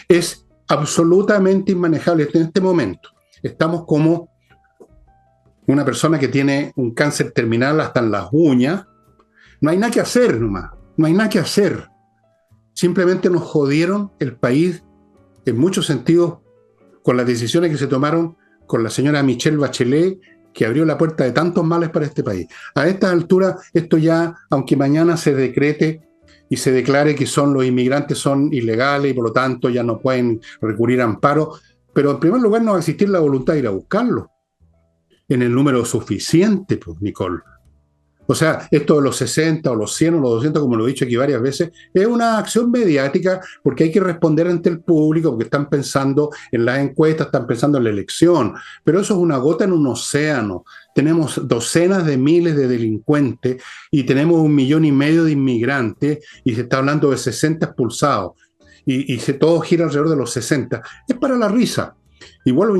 Es absolutamente inmanejable en este momento. Estamos como una persona que tiene un cáncer terminal hasta en las uñas. No hay nada que hacer nomás. No hay nada que hacer. Simplemente nos jodieron el país en muchos sentidos con las decisiones que se tomaron con la señora Michelle Bachelet, que abrió la puerta de tantos males para este país. A esta altura, esto ya, aunque mañana se decrete y se declare que los inmigrantes son ilegales y por lo tanto ya no pueden recurrir a amparo, pero en primer lugar no va a existir la voluntad de ir a buscarlos en el número suficiente, pues, Nicole. O sea, esto de los 60 o los 100 o los 200, como lo he dicho aquí varias veces, es una acción mediática porque hay que responder ante el público, porque están pensando en las encuestas, están pensando en la elección, pero eso es una gota en un océano. Tenemos docenas de miles de delincuentes y tenemos 1,5 millones de inmigrantes y se está hablando de 60 expulsados y todo gira alrededor de los 60. Es para la risa. Igual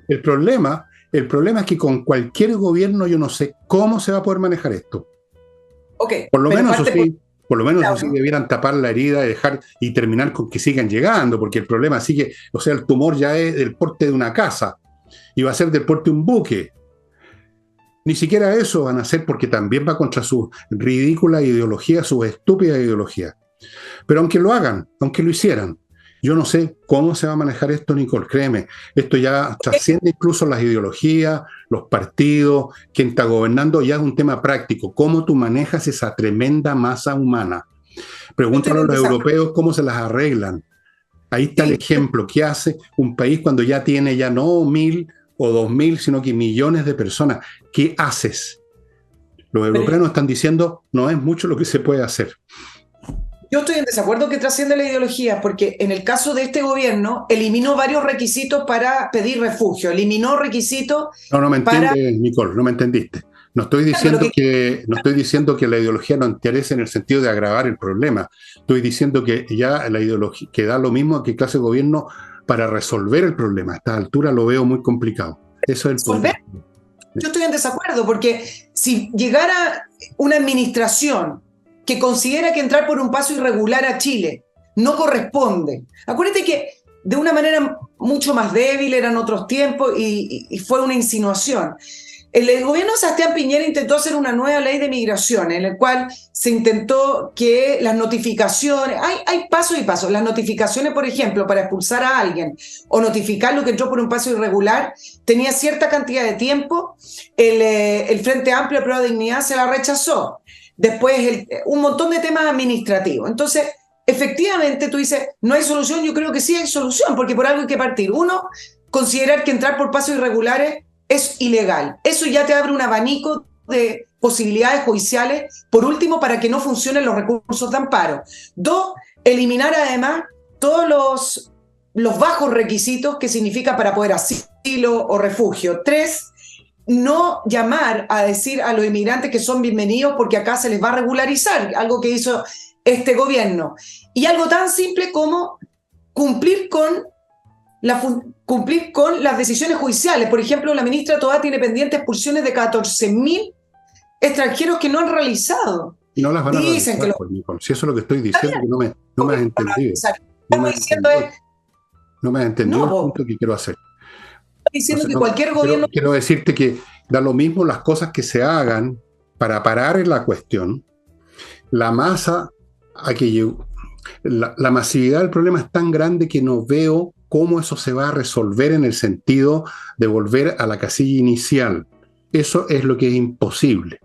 el problema es que con cualquier gobierno yo no sé cómo se va a poder manejar esto. Okay, por lo menos así debieran tapar la herida y terminar con que sigan llegando, porque el problema sigue, o sea, el tumor ya es del porte de una casa y va a ser del porte de un buque. Ni siquiera eso van a hacer porque también va contra su ridícula ideología, su estúpida ideología. Pero aunque lo hagan, aunque lo hicieran, yo no sé cómo se va a manejar esto, Nicole, créeme. Esto ya trasciende incluso las ideologías, los partidos, quien está gobernando, ya es un tema práctico. ¿Cómo tú manejas esa tremenda masa humana? Pregúntale a los europeos cómo se las arreglan. Ahí está el ejemplo. ¿Qué hace un país cuando ya tiene ya no 1,000 o 2,000, sino que millones de personas? ¿Qué haces? Los europeos nos están diciendo, no es mucho lo que se puede hacer. Yo estoy en desacuerdo que trasciende la ideología, porque en el caso de este gobierno eliminó varios requisitos para pedir refugio, eliminó requisitos. No me entiendes, Nicole, no me entendiste. No estoy diciendo que la ideología no interese en el sentido de agravar el problema. Estoy diciendo que ya la ideología que da lo mismo a qué clase de gobierno para resolver el problema. A esta altura lo veo muy complicado. Eso es el problema. Yo estoy en desacuerdo, porque si llegara una administración que considera que entrar por un paso irregular a Chile no corresponde. Acuérdate que de una manera mucho más débil, eran otros tiempos y fue una insinuación. El gobierno de Sebastián Piñera intentó hacer una nueva ley de migración en la cual se intentó que las notificaciones, hay pasos y pasos, las notificaciones, por ejemplo, para expulsar a alguien o notificarlo que entró por un paso irregular, tenía cierta cantidad de tiempo, el Frente Amplio de Prueba de Dignidad se la rechazó, después un montón de temas administrativos. Entonces, efectivamente, tú dices, no hay solución, yo creo que sí hay solución, porque por algo hay que partir. Uno, considerar que entrar por pasos irregulares es ilegal. Eso ya te abre un abanico de posibilidades judiciales, por último, para que no funcionen los recursos de amparo. Dos, eliminar además todos los bajos requisitos que significa para poder asilo o refugio. Tres, no llamar a decir a los inmigrantes que son bienvenidos porque acá se les va a regularizar, algo que hizo este gobierno. Y algo tan simple como cumplir con las decisiones judiciales. Por ejemplo, la ministra Toá tiene pendientes expulsiones de 14.000 extranjeros que no han realizado. Y no las van a Dicen realizar, que pues, Nicole. Si eso es lo que estoy diciendo, que no me has entendido. No me has entendido el punto que quiero hacer. Diciendo que cualquier gobierno... Quiero decirte que da lo mismo las cosas que se hagan para parar en la cuestión. La masa a que llegó, la masividad del problema es tan grande que no veo cómo eso se va a resolver en el sentido de volver a la casilla inicial. Eso es lo que es imposible.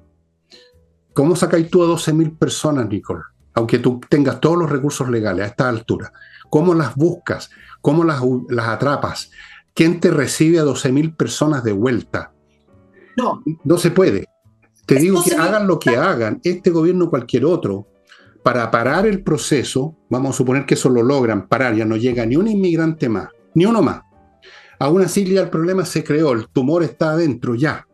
¿Cómo sacáis tú a 12.000 personas, Nicole? Aunque tú tengas todos los recursos legales a esta altura. ¿Cómo las buscas? ¿Cómo las atrapas? ¿Quién te recibe a 12.000 personas de vuelta? No se puede. Te digo que hagan lo que hagan, este gobierno o cualquier otro, para parar el proceso. Vamos a suponer que eso lo logran parar, ya no llega ni un inmigrante más, ni uno más. Aún así ya el problema se creó, el tumor está adentro ya.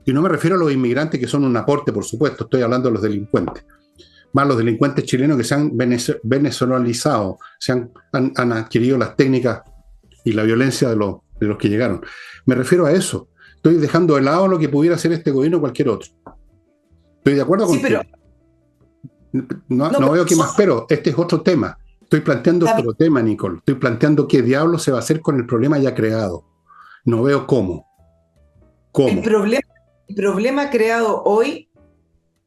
Y no me refiero a los inmigrantes que son un aporte, por supuesto, estoy hablando de los delincuentes. Más los delincuentes chilenos que se han venezolanizado, han adquirido las técnicas y la violencia de los que llegaron. Me refiero a eso. Estoy dejando de lado lo que pudiera hacer este gobierno o cualquier otro. Estoy de acuerdo contigo. Pero no veo qué más, pero este es otro tema. Estoy planteando otro tema, Nicole. Estoy planteando qué diablo se va a hacer con el problema ya creado. No veo cómo. El problema creado hoy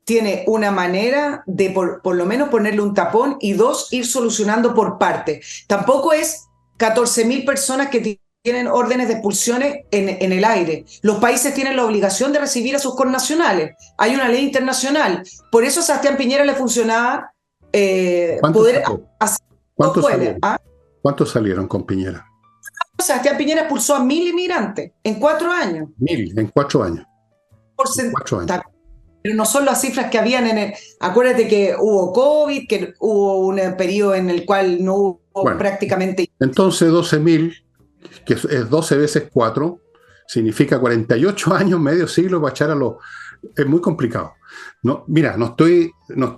tiene una manera de por lo menos ponerle un tapón y dos, ir solucionando por parte. Tampoco es 14.000 personas que tienen órdenes de expulsiones en el aire. Los países tienen la obligación de recibir a sus connacionales. Hay una ley internacional. Por eso a Sebastián Piñera le funcionaba poder hacer... ¿Cuántos salieron con Piñera? Sebastián Piñera expulsó a 1.000 inmigrantes en 4 años. 1.000 en 4 años. Pero no son las cifras que habían en el... Acuérdate que hubo COVID, que hubo un periodo en el cual no hubo prácticamente... Entonces 12.000, que es 12 veces 4, significa 48 años, medio siglo para echar a los... Es muy complicado. No, mira, no estoy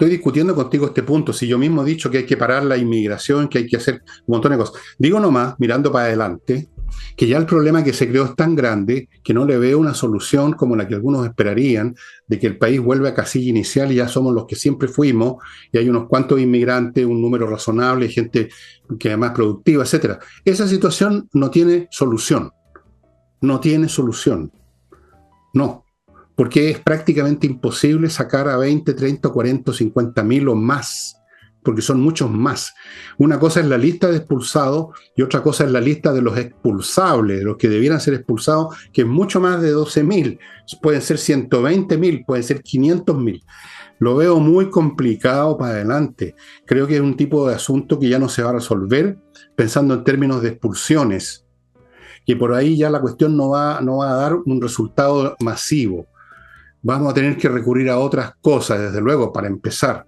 discutiendo contigo este punto. Si yo mismo he dicho que hay que parar la inmigración, que hay que hacer un montón de cosas. Digo nomás, mirando para adelante, que ya el problema que se creó es tan grande que no le veo una solución como la que algunos esperarían, de que el país vuelva a casilla inicial y ya somos los que siempre fuimos, y hay unos cuantos inmigrantes, un número razonable, gente que además productiva, etcétera. Esa situación no tiene solución. No tiene solución. No. Porque es prácticamente imposible sacar a 20, 30, 40, 50 mil o más, porque son muchos más. Una cosa es la lista de expulsados y otra cosa es la lista de los expulsables, de los que debieran ser expulsados, que es mucho más de 12.000. Pueden ser 120.000, pueden ser 500.000. Lo veo muy complicado para adelante. Creo que es un tipo de asunto que ya no se va a resolver pensando en términos de expulsiones, que por ahí ya la cuestión no va a dar un resultado masivo. Vamos a tener que recurrir a otras cosas, desde luego, para empezar.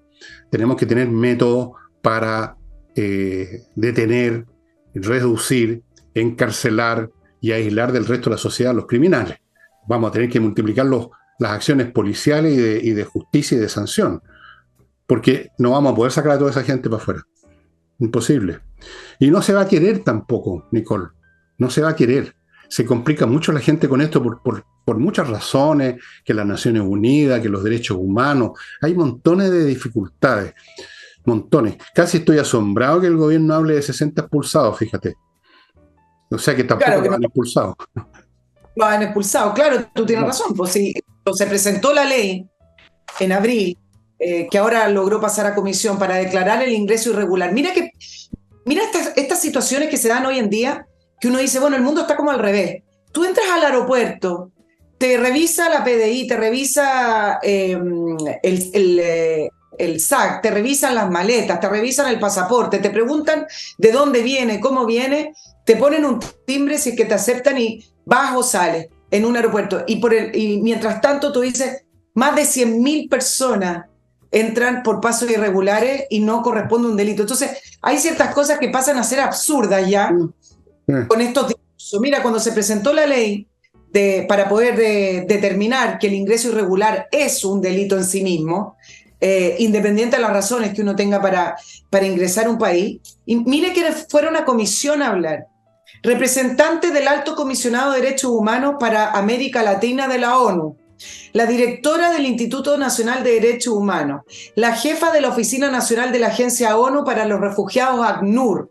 Tenemos que tener métodos para detener, reducir, encarcelar y aislar del resto de la sociedad a los criminales. Vamos a tener que multiplicar las acciones policiales y de justicia y de sanción, porque no vamos a poder sacar a toda esa gente para afuera. Imposible. Y no se va a querer tampoco, Nicole. No se va a querer. Se complica mucho la gente con esto por muchas razones, que las Naciones Unidas, que los derechos humanos, hay montones de dificultades, montones. Casi estoy asombrado que el gobierno hable de 60 expulsados, fíjate. O sea que tampoco han expulsado. lo han expulsado. Claro, tú tienes No. razón. Pues sí, se presentó la ley en abril, que ahora logró pasar a comisión para declarar el ingreso irregular. Mira estas situaciones que se dan hoy en día, que uno dice, bueno, el mundo está como al revés. Tú entras al aeropuerto, te revisa la PDI, te revisa el SAC, te revisan las maletas, te revisan el pasaporte, te preguntan de dónde viene, cómo viene, te ponen un timbre si es que te aceptan y vas o sales en un aeropuerto. Y mientras tanto tú dices, más de 100.000 personas entran por pasos irregulares y no corresponde un delito. Entonces, hay ciertas cosas que pasan a ser absurdas ya con estos discursos. Mira, cuando se presentó la ley para poder determinar que el ingreso irregular es un delito en sí mismo, independiente de las razones que uno tenga para ingresar a un país, y mire que fueron a comisión a hablar representantes del Alto Comisionado de Derechos Humanos para América Latina de la ONU, la directora del Instituto Nacional de Derechos Humanos, la jefa de la Oficina Nacional de la Agencia ONU para los Refugiados, ACNUR,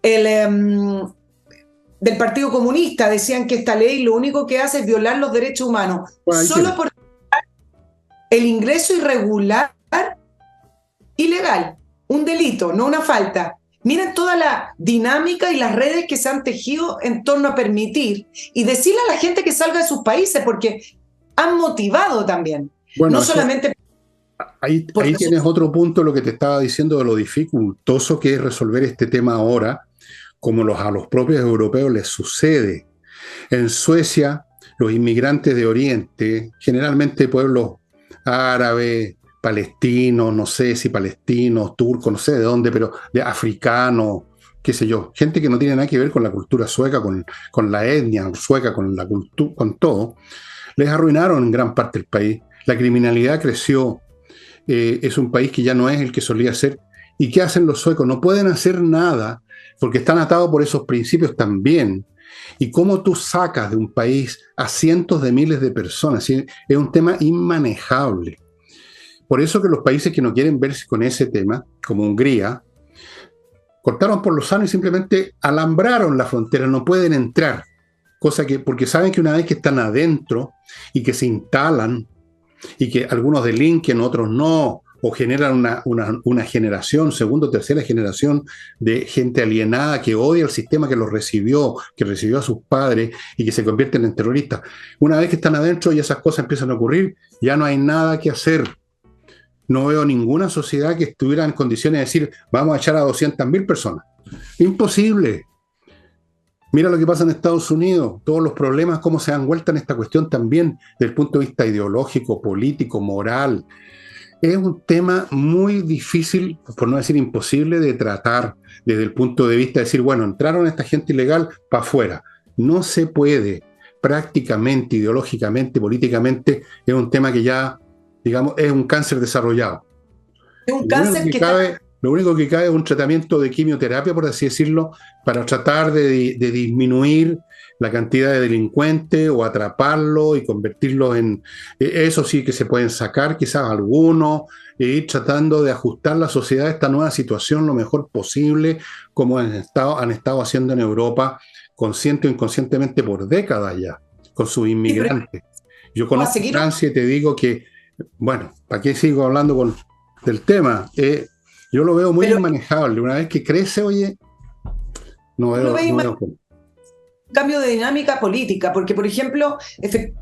del Partido Comunista, decían que esta ley lo único que hace es violar los derechos humanos, Bueno, solo por el ingreso irregular, ilegal, un delito, no una falta. Miren toda la dinámica y las redes que se han tejido en torno a permitir y decirle a la gente que salga de sus países, porque han motivado también. Bueno, no solamente... ahí tienes otro punto, lo que te estaba diciendo de lo dificultoso que es resolver este tema ahora, como a los propios europeos les sucede. En Suecia, los inmigrantes de Oriente, generalmente pueblos árabes, palestinos, no sé si palestinos, turcos, no sé de dónde, pero de africanos, qué sé yo, gente que no tiene nada que ver con la cultura sueca, con la etnia sueca, con la cultura, con todo, les arruinaron en gran parte el país. La criminalidad creció, es un país que ya no es el que solía ser. ¿Y qué hacen los suecos? No pueden hacer nada porque están atados por esos principios también. ¿Y cómo tú sacas de un país a cientos de miles de personas? ¿Sí? Es un tema inmanejable. Por eso que los países que no quieren verse con ese tema, como Hungría, cortaron por los sanos y simplemente alambraron la frontera, no pueden entrar. Cosa que, porque saben que una vez que están adentro y que se instalan y que algunos delinquen, otros no, o generan una generación, segunda o tercera generación de gente alienada que odia el sistema que los recibió, que recibió a sus padres y que se convierten en terroristas. Una vez que están adentro y esas cosas empiezan a ocurrir, ya no hay nada que hacer. No veo ninguna sociedad que estuviera en condiciones de decir, vamos a echar a 200.000 personas. Imposible. Mira lo que pasa en Estados Unidos, todos los problemas, cómo se dan vuelta en esta cuestión también desde el punto de vista ideológico, político, moral. Es un tema muy difícil, por no decir imposible, de tratar desde el punto de vista de decir, bueno, entraron esta gente ilegal para afuera. No se puede, prácticamente, ideológicamente, políticamente, es un tema que ya, digamos, es un cáncer desarrollado. Es un cáncer Lo único que cabe es un tratamiento de quimioterapia, por así decirlo, para tratar de disminuir la cantidad de delincuentes o atraparlos y convertirlos en... Eso sí que se pueden sacar quizás algunos e ir tratando de ajustar la sociedad a esta nueva situación lo mejor posible, como han estado haciendo en Europa consciente o inconscientemente por décadas ya, con sus inmigrantes. Yo conozco Francia y te digo que, bueno, ¿para qué sigo hablando del tema? Yo lo veo muy inmanejable. Una vez que crece, oye, no veo cómo. Cambio de dinámica política, porque por ejemplo,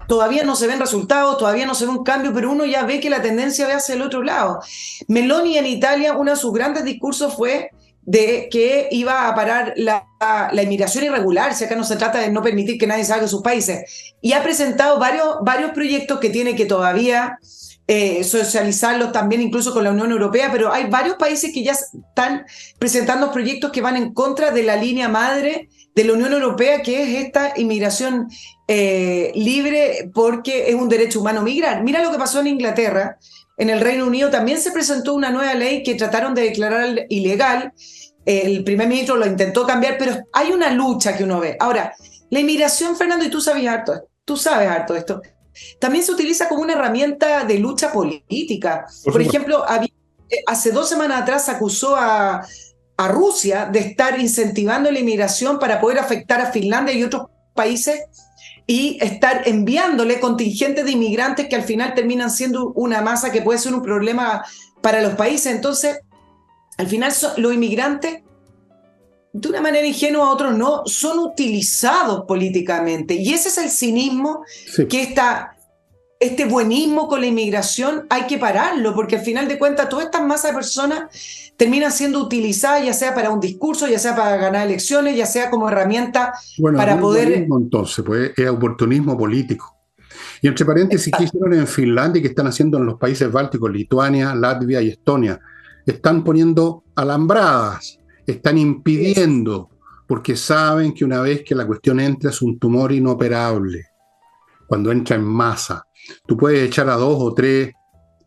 todavía no se ven resultados, todavía no se ve un cambio, pero uno ya ve que la tendencia va hacia el otro lado. Meloni en Italia, uno de sus grandes discursos fue de que iba a parar la inmigración irregular, si acá no se trata de no permitir que nadie salga de sus países, y ha presentado varios proyectos que tiene que todavía socializarlos también incluso con la Unión Europea, pero hay varios países que ya están presentando proyectos que van en contra de la línea madre de la Unión Europea, que es esta inmigración libre porque es un derecho humano migrar. Mira lo que pasó en Inglaterra. En el Reino Unido también se presentó una nueva ley que trataron de declarar ilegal. El primer ministro lo intentó cambiar, pero hay una lucha que uno ve. Ahora, la inmigración, Fernando, y tú sabes harto de esto, también se utiliza como una herramienta de lucha política. Por ejemplo, hace 2 semanas atrás se acusó a Rusia de estar incentivando la inmigración para poder afectar a Finlandia y otros países y estar enviándole contingentes de inmigrantes que al final terminan siendo una masa que puede ser un problema para los países. Entonces, al final los inmigrantes, de una manera ingenua, otros no, son utilizados políticamente. Y ese es el cinismo Sí. que este buenismo con la inmigración hay que pararlo, porque al final de cuentas todas estas masas de personas terminan siendo utilizadas, ya sea para un discurso, ya sea para ganar elecciones, ya sea como herramienta Bueno, para no es poder... buenismo, entonces, pues es oportunismo político. Y entre paréntesis, ¿qué hicieron en Finlandia y qué están haciendo en los países bálticos, Lituania, Latvia y Estonia? Están poniendo alambradas, están impidiendo, porque saben que una vez que la cuestión entra es un tumor inoperable, cuando entra en masa. Tú puedes echar a 2 o 3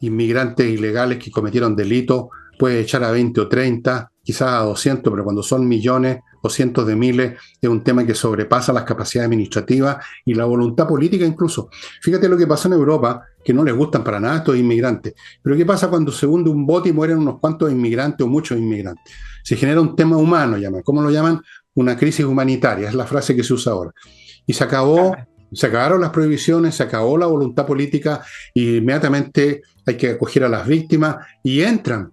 inmigrantes ilegales que cometieron delitos, puedes echar a 20 o 30, quizás a 200, pero cuando son millones o cientos de miles, es un tema que sobrepasa las capacidades administrativas y la voluntad política incluso. Fíjate lo que pasó en Europa, que no les gustan para nada estos inmigrantes. Pero ¿qué pasa cuando se hunde un bote y mueren unos cuantos inmigrantes o muchos inmigrantes? Se genera un tema humano, llaman. ¿Cómo lo llaman? Una crisis humanitaria, es la frase que se usa ahora. Y se acabaron las prohibiciones, se acabó la voluntad política y inmediatamente hay que acoger a las víctimas y entran.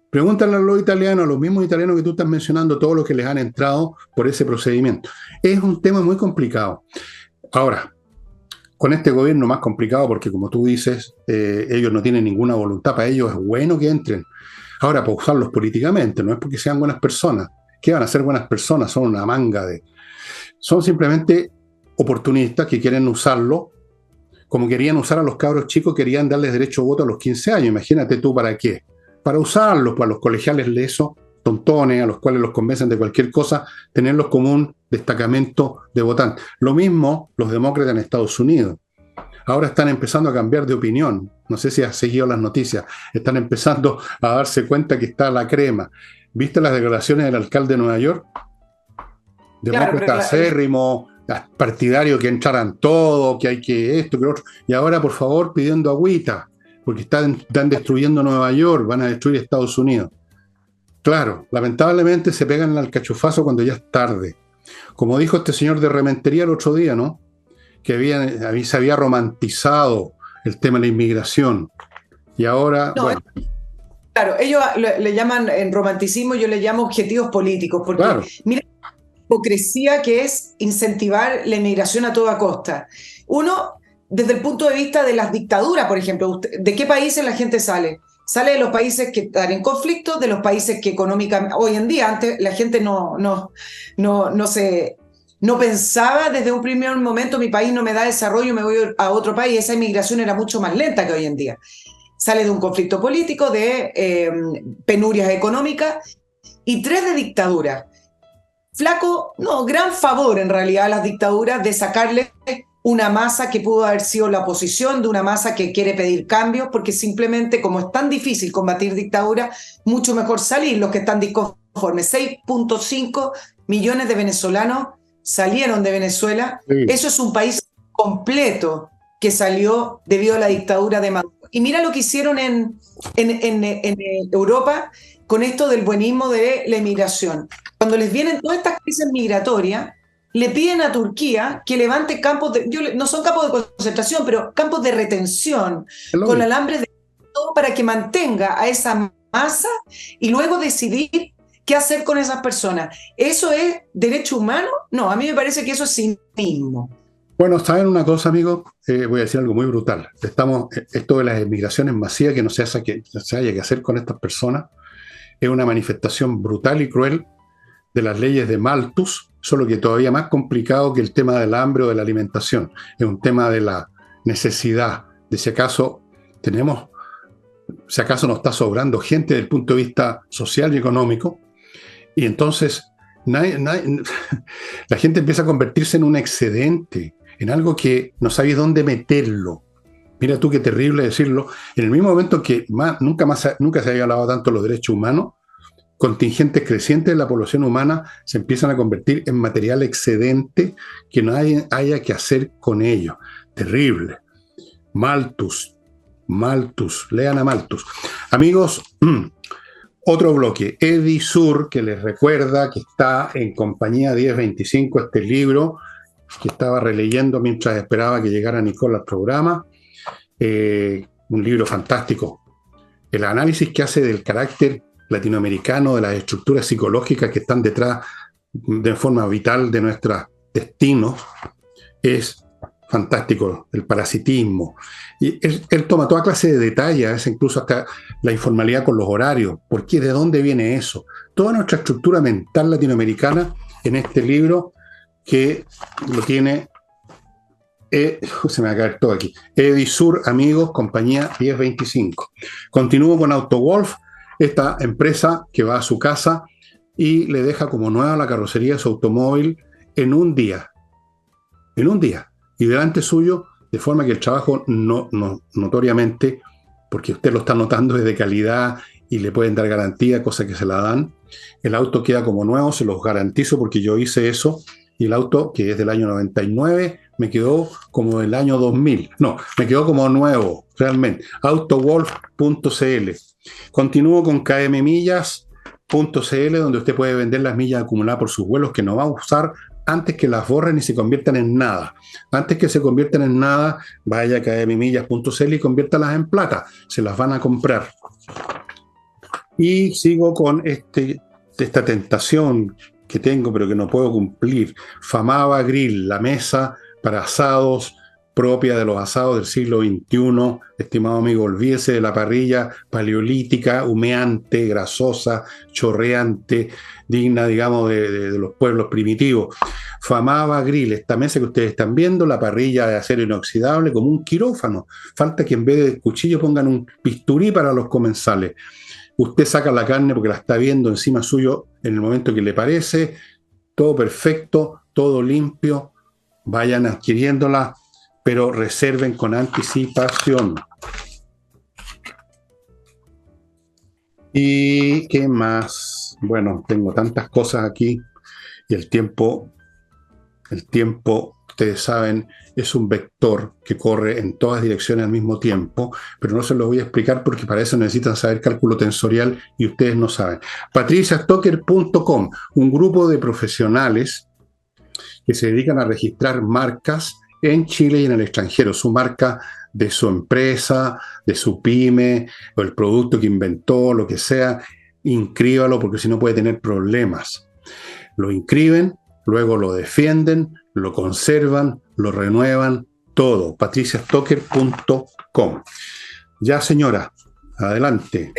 Pregúntale a los italianos, a los mismos italianos que tú estás mencionando, todos los que les han entrado por ese procedimiento. Es un tema muy complicado. Ahora, con este gobierno más complicado porque, como tú dices, ellos no tienen ninguna voluntad. Para ellos es bueno que entren. Ahora, para usarlos políticamente, no es porque sean buenas personas. ¿Qué van a ser buenas personas? Son una manga de... Son simplemente oportunistas que quieren usarlo como querían usar a los cabros chicos, querían darles derecho a voto a los 15 años. Imagínate tú para qué. Para usarlos, para los colegiales lesos, tontones, a los cuales los convencen de cualquier cosa, tenerlos como un destacamento de votantes. Lo mismo los demócratas en Estados Unidos. Ahora están empezando a cambiar de opinión. No sé si has seguido las noticias. Están empezando a darse cuenta que está la crema. ¿Viste las declaraciones del alcalde de Nueva York? Demócrata acérrimo, partidario que entraran todo, que hay que esto, que lo otro. Y ahora, por favor, pidiendo agüita, porque están destruyendo Nueva York, van a destruir Estados Unidos. Claro, lamentablemente se pegan al cachufazo cuando ya es tarde. Como dijo este señor de Rementería el otro día, ¿no? Que se había romantizado el tema de la inmigración. Y ahora, No, bueno. Claro, ellos le llaman en romanticismo, yo le llamo objetivos políticos, porque Claro. mira la hipocresía que es incentivar la inmigración a toda costa. Uno, desde el punto de vista de las dictaduras, por ejemplo, ¿de qué países la gente sale? Sale de los países que están en conflicto, de los países que económicamente, hoy en día, antes la gente no pensaba desde un primer momento, mi país no me da desarrollo, me voy a otro país. Esa inmigración era mucho más lenta que hoy en día. Sale de un conflicto político, de penurias económicas y 3 de dictadura. Flaco, no, gran favor en realidad a las dictaduras de sacarle una masa que pudo haber sido la oposición, de una masa que quiere pedir cambios, porque simplemente como es tan difícil combatir dictadura, mucho mejor salir los que están disconformes. 6.5 millones de venezolanos salieron de Venezuela. Sí. Eso es un país completo que salió debido a la dictadura de Maduro. Y mira lo que hicieron en Europa con esto del buenismo de la inmigración. Cuando les vienen todas estas crisis migratorias, le piden a Turquía que levante campos no son campos de concentración, pero campos de retención, con alambres de todo para que mantenga a esa masa y luego decidir qué hacer con esas personas. ¿Eso es derecho humano? No, a mí me parece que eso es cinismo. Bueno, ¿saben una cosa, amigos? Voy a decir algo muy brutal. Esto de las emigraciones masivas que no se haya que hacer con estas personas es una manifestación brutal y cruel de las leyes de Malthus, solo que todavía más complicado que el tema del hambre o de la alimentación. Es un tema de la necesidad, de si acaso nos está sobrando gente desde el punto de vista social y económico, y entonces la gente empieza a convertirse en un excedente, en algo que no sabes dónde meterlo. Mira tú qué terrible decirlo. En el mismo momento que nunca se había hablado tanto de los derechos humanos, contingentes crecientes de la población humana se empiezan a convertir en material excedente que no haya que hacer con ello. Terrible. Malthus, lean a Malthus. Amigos, otro bloque, Edisur, que les recuerda que está en Compañía 1025, este libro que estaba releyendo mientras esperaba que llegara Nicole al programa. Un libro fantástico. El análisis que hace del carácter latinoamericano, de las estructuras psicológicas que están detrás de forma vital de nuestros destinos, es fantástico. El parasitismo. Y él toma toda clase de detalles, incluso hasta la informalidad con los horarios. ¿Por qué? ¿De dónde viene eso? Toda nuestra estructura mental latinoamericana en este libro, que lo tiene, se me va a caer todo aquí, Edisur, amigos, compañía 1025. Continúo con AutoWolf, esta empresa que va a su casa y le deja como nueva la carrocería de su automóvil en un día, y delante suyo, de forma que el trabajo notoriamente, porque usted lo está notando, es de calidad y le pueden dar garantía, cosa que se la dan. El auto queda como nuevo, se los garantizo porque yo hice eso, y el auto, que es del año 99, me quedó como del año 2000. No, me quedó como nuevo, realmente. Autowolf.cl. Continúo con kmmillas.cl, donde usted puede vender las millas acumuladas por sus vuelos que no va a usar antes que las borren y se conviertan en nada. Antes que se conviertan en nada, vaya a kmmillas.cl y conviértalas en plata. Se las van a comprar. Y sigo con esta tentación que tengo, pero que no puedo cumplir. Famaba Grill, la mesa para asados propia de los asados del siglo XXI. Estimado amigo, olvídese de la parrilla paleolítica, humeante, grasosa, chorreante, digna, digamos, de los pueblos primitivos. Famaba Grill, esta mesa que ustedes están viendo, la parrilla de acero inoxidable, como un quirófano. Falta que en vez de cuchillo pongan un bisturí para los comensales. Usted saca la carne porque la está viendo encima suyo en el momento que le parece. Todo perfecto, todo limpio. Vayan adquiriéndola, pero reserven con anticipación. ¿Y qué más? Bueno, tengo tantas cosas aquí y el tiempo, ustedes saben, es un vector que corre en todas direcciones al mismo tiempo, pero no se lo voy a explicar porque para eso necesitan saber cálculo tensorial y ustedes no saben. patriciastocker.com, un grupo de profesionales que se dedican a registrar marcas en Chile y en el extranjero, su marca de su empresa, de su pyme, o el producto que inventó, lo que sea. Inscríbalo porque si no puede tener problemas. Lo inscriben, luego lo defienden, lo conservan, lo renuevan, todo. patriciastocker.com. Ya, señora, adelante.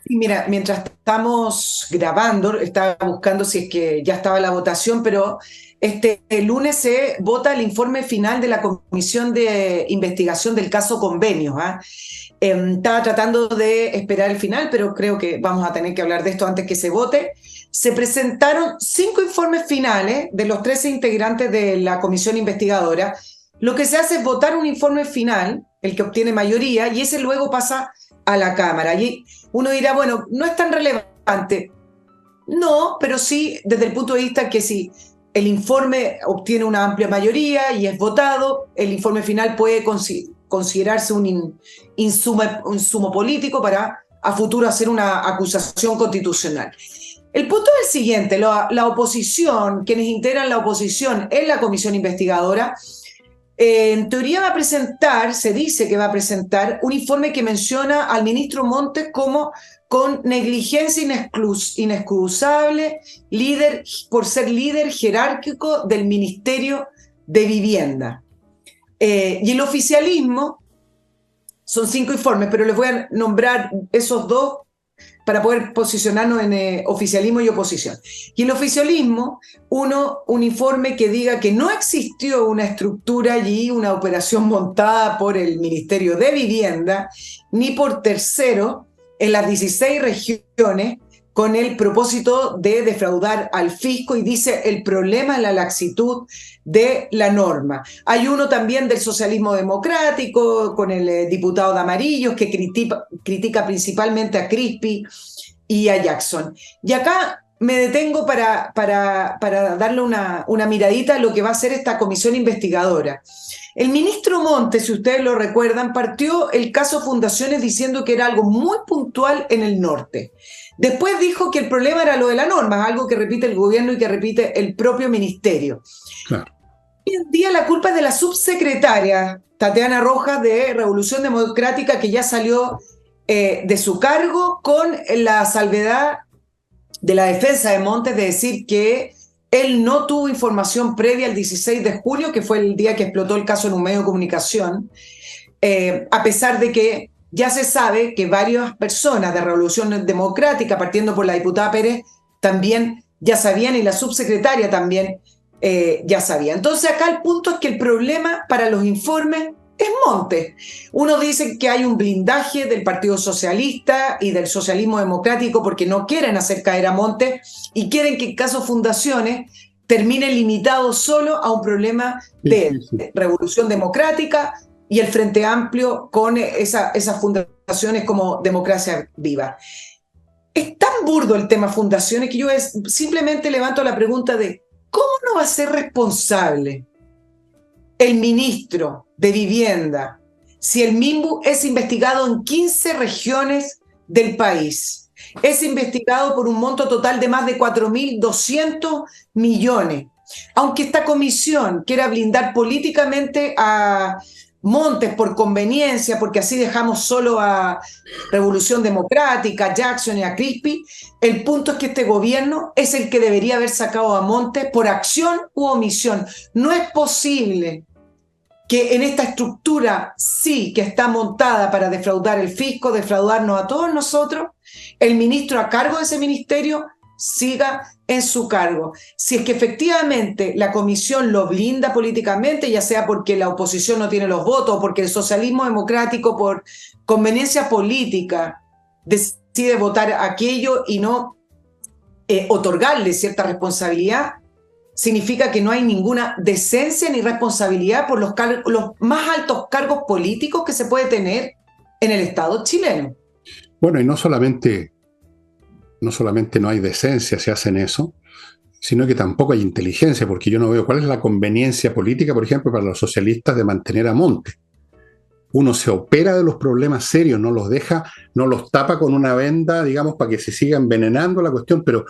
Y mira, mientras estamos grabando, estaba buscando si es que ya estaba la votación, pero el lunes se vota el informe final de la Comisión de Investigación del caso Convenios. Estaba tratando de esperar el final, pero creo que vamos a tener que hablar de esto antes que se vote. Se presentaron 5 informes finales de los 13 integrantes de la comisión investigadora. Lo que se hace es votar un informe final, el que obtiene mayoría, y ese luego pasa a la Cámara. Y uno dirá, bueno, no es tan relevante. No, pero sí desde el punto de vista que si el informe obtiene una amplia mayoría y es votado, el informe final puede considerarse un insumo político para a futuro hacer una acusación constitucional. El punto es el siguiente, la oposición, quienes integran la oposición en la comisión investigadora, en teoría va a presentar, se dice que va a presentar un informe que menciona al ministro Montes como con negligencia inexcusable, por ser líder jerárquico del Ministerio de Vivienda. Y el oficialismo, son 5 informes, pero les voy a nombrar esos 2 para poder posicionarnos en oficialismo y oposición. Y el oficialismo, un informe que diga que no existió una estructura allí, una operación montada por el Ministerio de Vivienda, ni por terceros en las 16 regiones, con el propósito de defraudar al fisco, y dice el problema es la laxitud de la norma. Hay uno también del socialismo democrático, con el diputado de Amarillos, que critica principalmente a Crispi y a Jackson. Y acá me detengo para darle una miradita a lo que va a ser esta comisión investigadora. El ministro Montes, si ustedes lo recuerdan, partió el caso Fundaciones diciendo que era algo muy puntual en el norte. Después dijo que el problema era lo de la norma, algo que repite el gobierno y que repite el propio ministerio. Claro. Hoy en día la culpa es de la subsecretaria Tatiana Rojas de Revolución Democrática, que ya salió de su cargo con la salvedad de la defensa de Montes de decir que él no tuvo información previa al 16 de julio, que fue el día que explotó el caso en un medio de comunicación, a pesar de que ya se sabe que varias personas de Revolución Democrática, partiendo por la diputada Pérez, también ya sabían, y la subsecretaria también ya sabía. Entonces acá el punto es que el problema para los informes es Montes. Uno dice que hay un blindaje del Partido Socialista y del socialismo democrático porque no quieren hacer caer a Montes y quieren que el caso Fundaciones termine limitado solo a un problema de Revolución Democrática y el Frente Amplio con esas fundaciones como Democracia Viva. Es tan burdo el tema fundaciones que yo simplemente levanto la pregunta de ¿cómo no va a ser responsable el ministro de Vivienda si el MIMBU es investigado en 15 regiones del país? Es investigado por un monto total de más de 4.200 millones. Aunque esta comisión quiera blindar políticamente a Montes por conveniencia, porque así dejamos solo a Revolución Democrática, a Jackson y a Crispi, el punto es que este gobierno es el que debería haber sacado a Montes por acción u omisión. No es posible que en esta estructura, sí, que está montada para defraudar el fisco, defraudarnos a todos nosotros, el ministro a cargo de ese ministerio siga en su cargo. Si es que efectivamente la comisión lo blinda políticamente, ya sea porque la oposición no tiene los votos, o porque el socialismo democrático por conveniencia política decide votar aquello y no otorgarle cierta responsabilidad, significa que no hay ninguna decencia ni responsabilidad por los más altos cargos políticos que se puede tener en el Estado chileno. Bueno, y no solamente no hay decencia si hacen eso, sino que tampoco hay inteligencia, porque yo no veo cuál es la conveniencia política, por ejemplo, para los socialistas de mantener a Montes. Uno se opera de los problemas serios, no los deja, no los tapa con una venda, digamos, para que se siga envenenando la cuestión, pero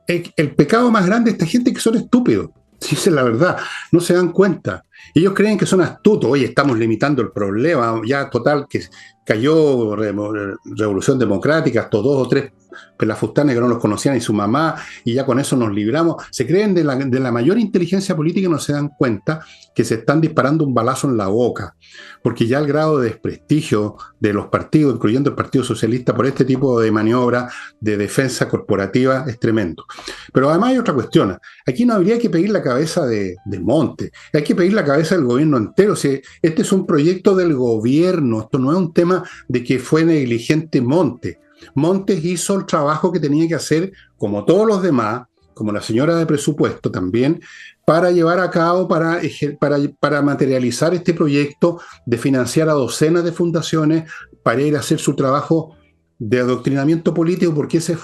el pecado más grande de esta gente es que son estúpidos. Si esa es la verdad, no se dan cuenta. Ellos creen que son astutos. Oye, estamos limitando el problema. Ya total que cayó Revolución Democrática, estos 2 o 3 pelafustanes que no los conocían y su mamá, y ya con eso nos libramos. Se creen de la mayor inteligencia política y no se dan cuenta que se están disparando un balazo en la boca, porque ya el grado de desprestigio de los partidos, incluyendo el Partido Socialista, por este tipo de maniobra de defensa corporativa es tremendo. Pero además hay otra cuestión. Aquí no habría que pedir la cabeza de Montes, hay que pedir la cabeza del gobierno entero. Si este es un proyecto del gobierno, esto no es un tema de que fue negligente Montes. Montes hizo el trabajo que tenía que hacer, como todos los demás, como la señora de presupuesto también, para llevar a cabo, para materializar este proyecto de financiar a docenas de fundaciones para ir a hacer su trabajo de adoctrinamiento político, porque esa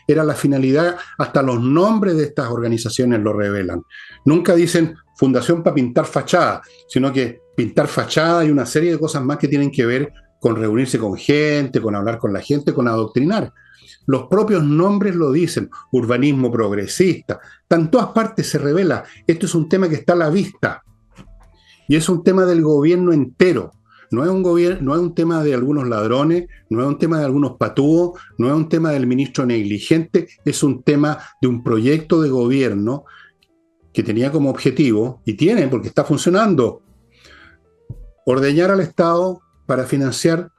era la finalidad. Hasta los nombres de estas organizaciones lo revelan. Nunca dicen fundación para pintar fachada, sino que pintar fachada y una serie de cosas más que tienen que ver con reunirse con gente, con hablar con la gente, con adoctrinar. Los propios nombres lo dicen, urbanismo progresista. En todas partes se revela. Esto es un tema que está a la vista. Y es un tema del gobierno entero. No es un tema de algunos ladrones, no es un tema de algunos patúos, no es un tema del ministro negligente, es un tema de un proyecto de gobierno que tenía como objetivo, y tiene porque está funcionando, ordeñar al Estado para financiar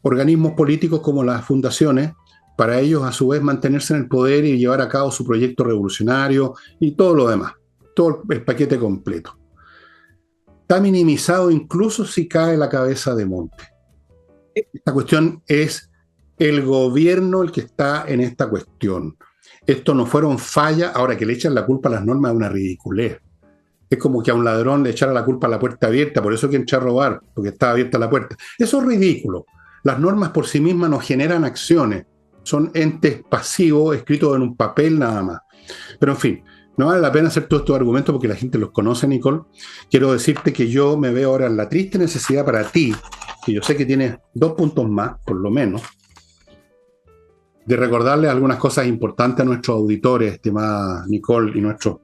organismos políticos como las fundaciones, para ellos a su vez mantenerse en el poder y llevar a cabo su proyecto revolucionario y todo lo demás, todo el paquete completo. Está minimizado incluso si cae la cabeza de Montes. Esta cuestión es el gobierno el que está en esta cuestión. Esto no fueron fallas, ahora que le echan la culpa a las normas es una ridiculez. Es como que a un ladrón le echara la culpa a la puerta abierta, por eso que entra a robar, porque estaba abierta la puerta. Eso es ridículo. Las normas por sí mismas no generan acciones, son entes pasivos escritos en un papel nada más. Pero en fin, no vale la pena hacer todos estos argumentos porque la gente los conoce, Nicole. Quiero decirte que yo me veo ahora en la triste necesidad para ti, que yo sé que tienes 2 puntos más, por lo menos, de recordarles algunas cosas importantes a nuestros auditores, estimada Nicole, y nuestros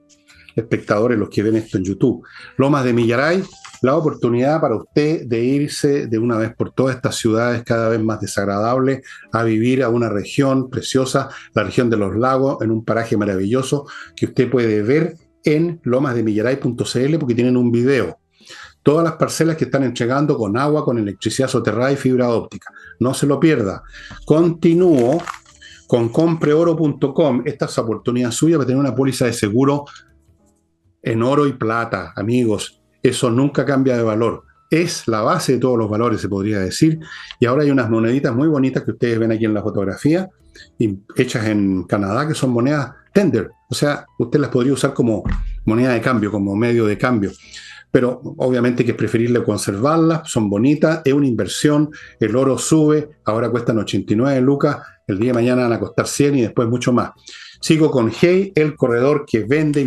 espectadores los que ven esto en YouTube. Lomas de Millaray, la oportunidad para usted de irse de una vez por todas estas ciudades cada vez más desagradables a vivir a una región preciosa, la región de los lagos, en un paraje maravilloso que usted puede ver en lomasdemillaray.cl porque tienen un video. Todas las parcelas que están entregando con agua, con electricidad soterrada y fibra óptica. No se lo pierda. Continúo con compreoro.com. Esta es oportunidad suya para tener una póliza de seguro en oro y plata, amigos. Eso nunca cambia de valor. Es la base de todos los valores, se podría decir. Y ahora hay unas moneditas muy bonitas que ustedes ven aquí en la fotografía, hechas en Canadá, que son monedas tender. O sea, usted las podría usar como moneda de cambio, como medio de cambio. Pero obviamente que es preferible conservarlas, son bonitas, es una inversión, el oro sube, ahora cuestan 89 lucas, el día de mañana van a costar 100 y después mucho más. Sigo con Hey, el corredor que vende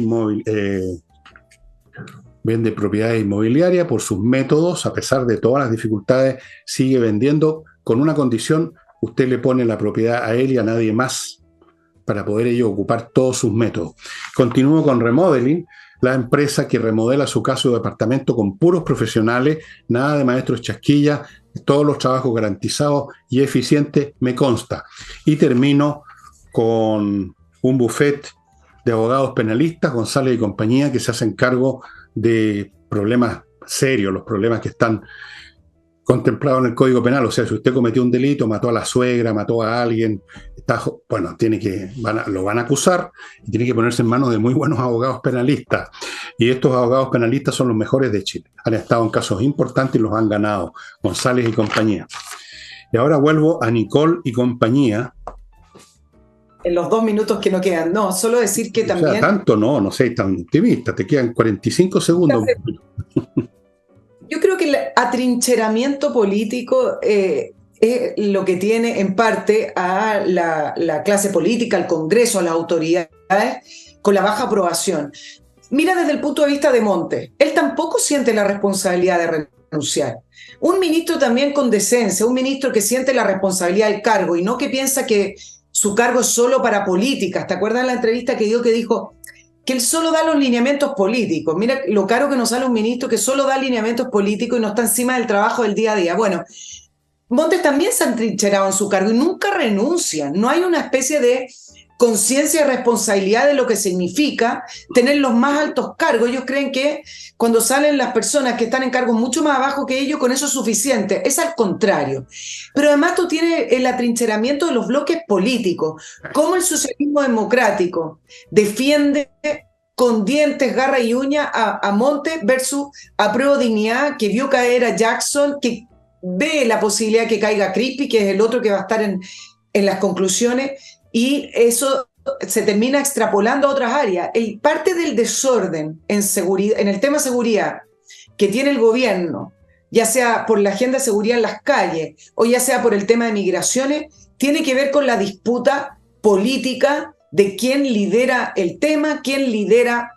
vende propiedades inmobiliarias por sus métodos, a pesar de todas las dificultades, sigue vendiendo con una condición: usted le pone la propiedad a él y a nadie más para poder ellos ocupar todos sus métodos. Continúo con Remodeling, la empresa que remodela su casa o departamento con puros profesionales, nada de maestros chasquillas, todos los trabajos garantizados y eficientes, me consta. Y termino con un buffet de abogados penalistas, González y compañía, que se hacen cargo de problemas serios, los problemas que están contemplados en el Código Penal. O sea, si usted cometió un delito, mató a la suegra, mató a alguien, bueno, lo van a acusar y tiene que ponerse en manos de muy buenos abogados penalistas. Y estos abogados penalistas son los mejores de Chile. Han estado en casos importantes y los han ganado, González y compañía. Y ahora vuelvo a Nicole y compañía. En los 2 minutos que no quedan, no, solo decir que también... O sea, tanto no seas tan optimista, te quedan 45 segundos. Yo creo que el atrincheramiento político es lo que tiene en parte a la clase política, al Congreso, a las autoridades, con la baja aprobación. Mira desde el punto de vista de Montes, él tampoco siente la responsabilidad de renunciar. Un ministro también con decencia, un ministro que siente la responsabilidad del cargo y no que piensa que su cargo es solo para políticas. ¿Te acuerdas de la entrevista que dijo que él solo da los lineamientos políticos? Mira lo caro que nos sale un ministro que solo da lineamientos políticos y no está encima del trabajo del día a día. Bueno, Montes también se ha entrincherado en su cargo y nunca renuncia. No hay una especie de conciencia y responsabilidad de lo que significa tener los más altos cargos. Ellos creen que cuando salen las personas que están en cargos mucho más abajo que ellos, con eso es suficiente. Es al contrario. Pero además tú tienes el atrincheramiento de los bloques políticos. Cómo el socialismo democrático defiende con dientes, garra y uña a Montes versus Apruebo Dignidad, que vio caer a Jackson, que ve la posibilidad que caiga Crispi, que es el otro que va a estar en las conclusiones. Y eso se termina extrapolando a otras áreas. Parte del desorden en seguridad, en el tema seguridad que tiene el gobierno, ya sea por la agenda de seguridad en las calles o ya sea por el tema de migraciones, tiene que ver con la disputa política de quién lidera el tema, quién lidera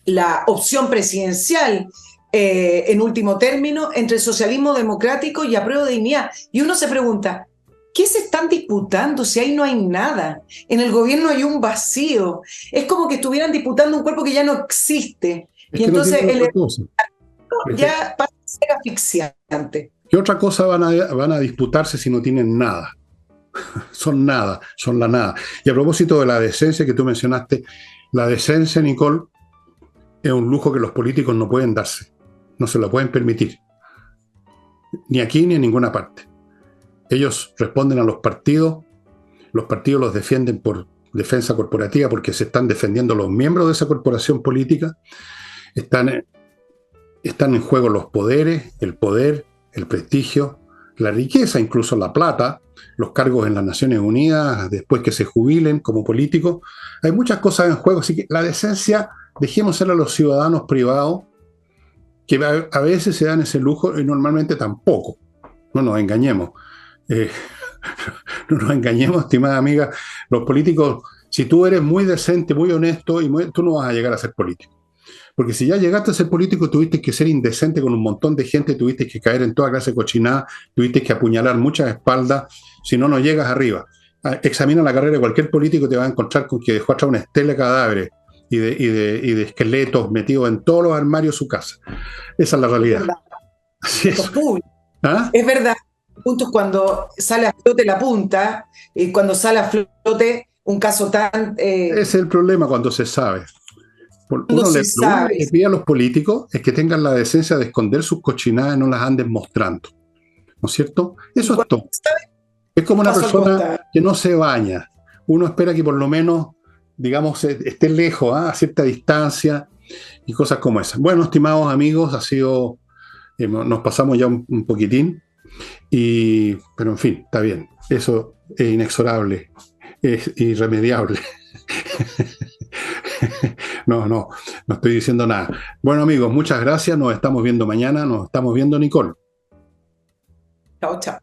la opción presidencial, en último término, entre el socialismo democrático y Apruebo Dignidad. Y uno se pregunta, ¿qué se están disputando si ahí no hay nada? En el gobierno hay un vacío. Es como que estuvieran disputando un cuerpo que ya no existe. Y entonces ya pasa a ser asfixiante. ¿Qué otra cosa van a disputarse si no tienen nada? Son nada, son la nada. Y a propósito de la decencia que tú mencionaste, la decencia, Nicole, es un lujo que los políticos no pueden darse. No se lo pueden permitir. Ni aquí ni en ninguna parte. Ellos responden a los partidos los defienden por defensa corporativa porque se están defendiendo los miembros de esa corporación política, están en juego los poderes, el poder, el prestigio, la riqueza, incluso la plata, los cargos en las Naciones Unidas, después que se jubilen como políticos. Hay muchas cosas en juego, así que la decencia, dejémosela a los ciudadanos privados, que a veces se dan ese lujo y normalmente tampoco. No nos engañemos. No nos engañemos, estimada amiga. Los políticos, si tú eres muy decente, muy honesto, tú no vas a llegar a ser político. Porque si ya llegaste a ser político, tuviste que ser indecente con un montón de gente, tuviste que caer en toda clase de cochinada, tuviste que apuñalar muchas espaldas, si no, no llegas arriba. Examina la carrera de cualquier político y te vas a encontrar con que dejó atrás una estela de cadáveres. y de esqueletos metidos en todos los armarios de su casa. Esa es la Es realidad. verdad. Así Los es. públicos. ¿Ah? Es verdad. Puntos cuando sale a flote la punta y cuando sale a flote un caso tan Ese es el problema cuando se sabe. no Lo se único sabe. que pide a los políticos es que tengan la decencia de esconder sus cochinadas y no las anden mostrando. ¿No es cierto? Y Eso es cuando todo. se sabe, Es como una paso al persona costado. que no se baña. Uno espera que por lo menos, digamos, esté lejos, a cierta distancia y cosas como esas. Bueno, estimados amigos, nos pasamos ya un poquitín, pero en fin, está bien. Eso es inexorable, es irremediable. No estoy diciendo nada. Bueno, amigos, muchas gracias. Nos estamos viendo mañana. Nos estamos viendo, Nicole. Chao, chao.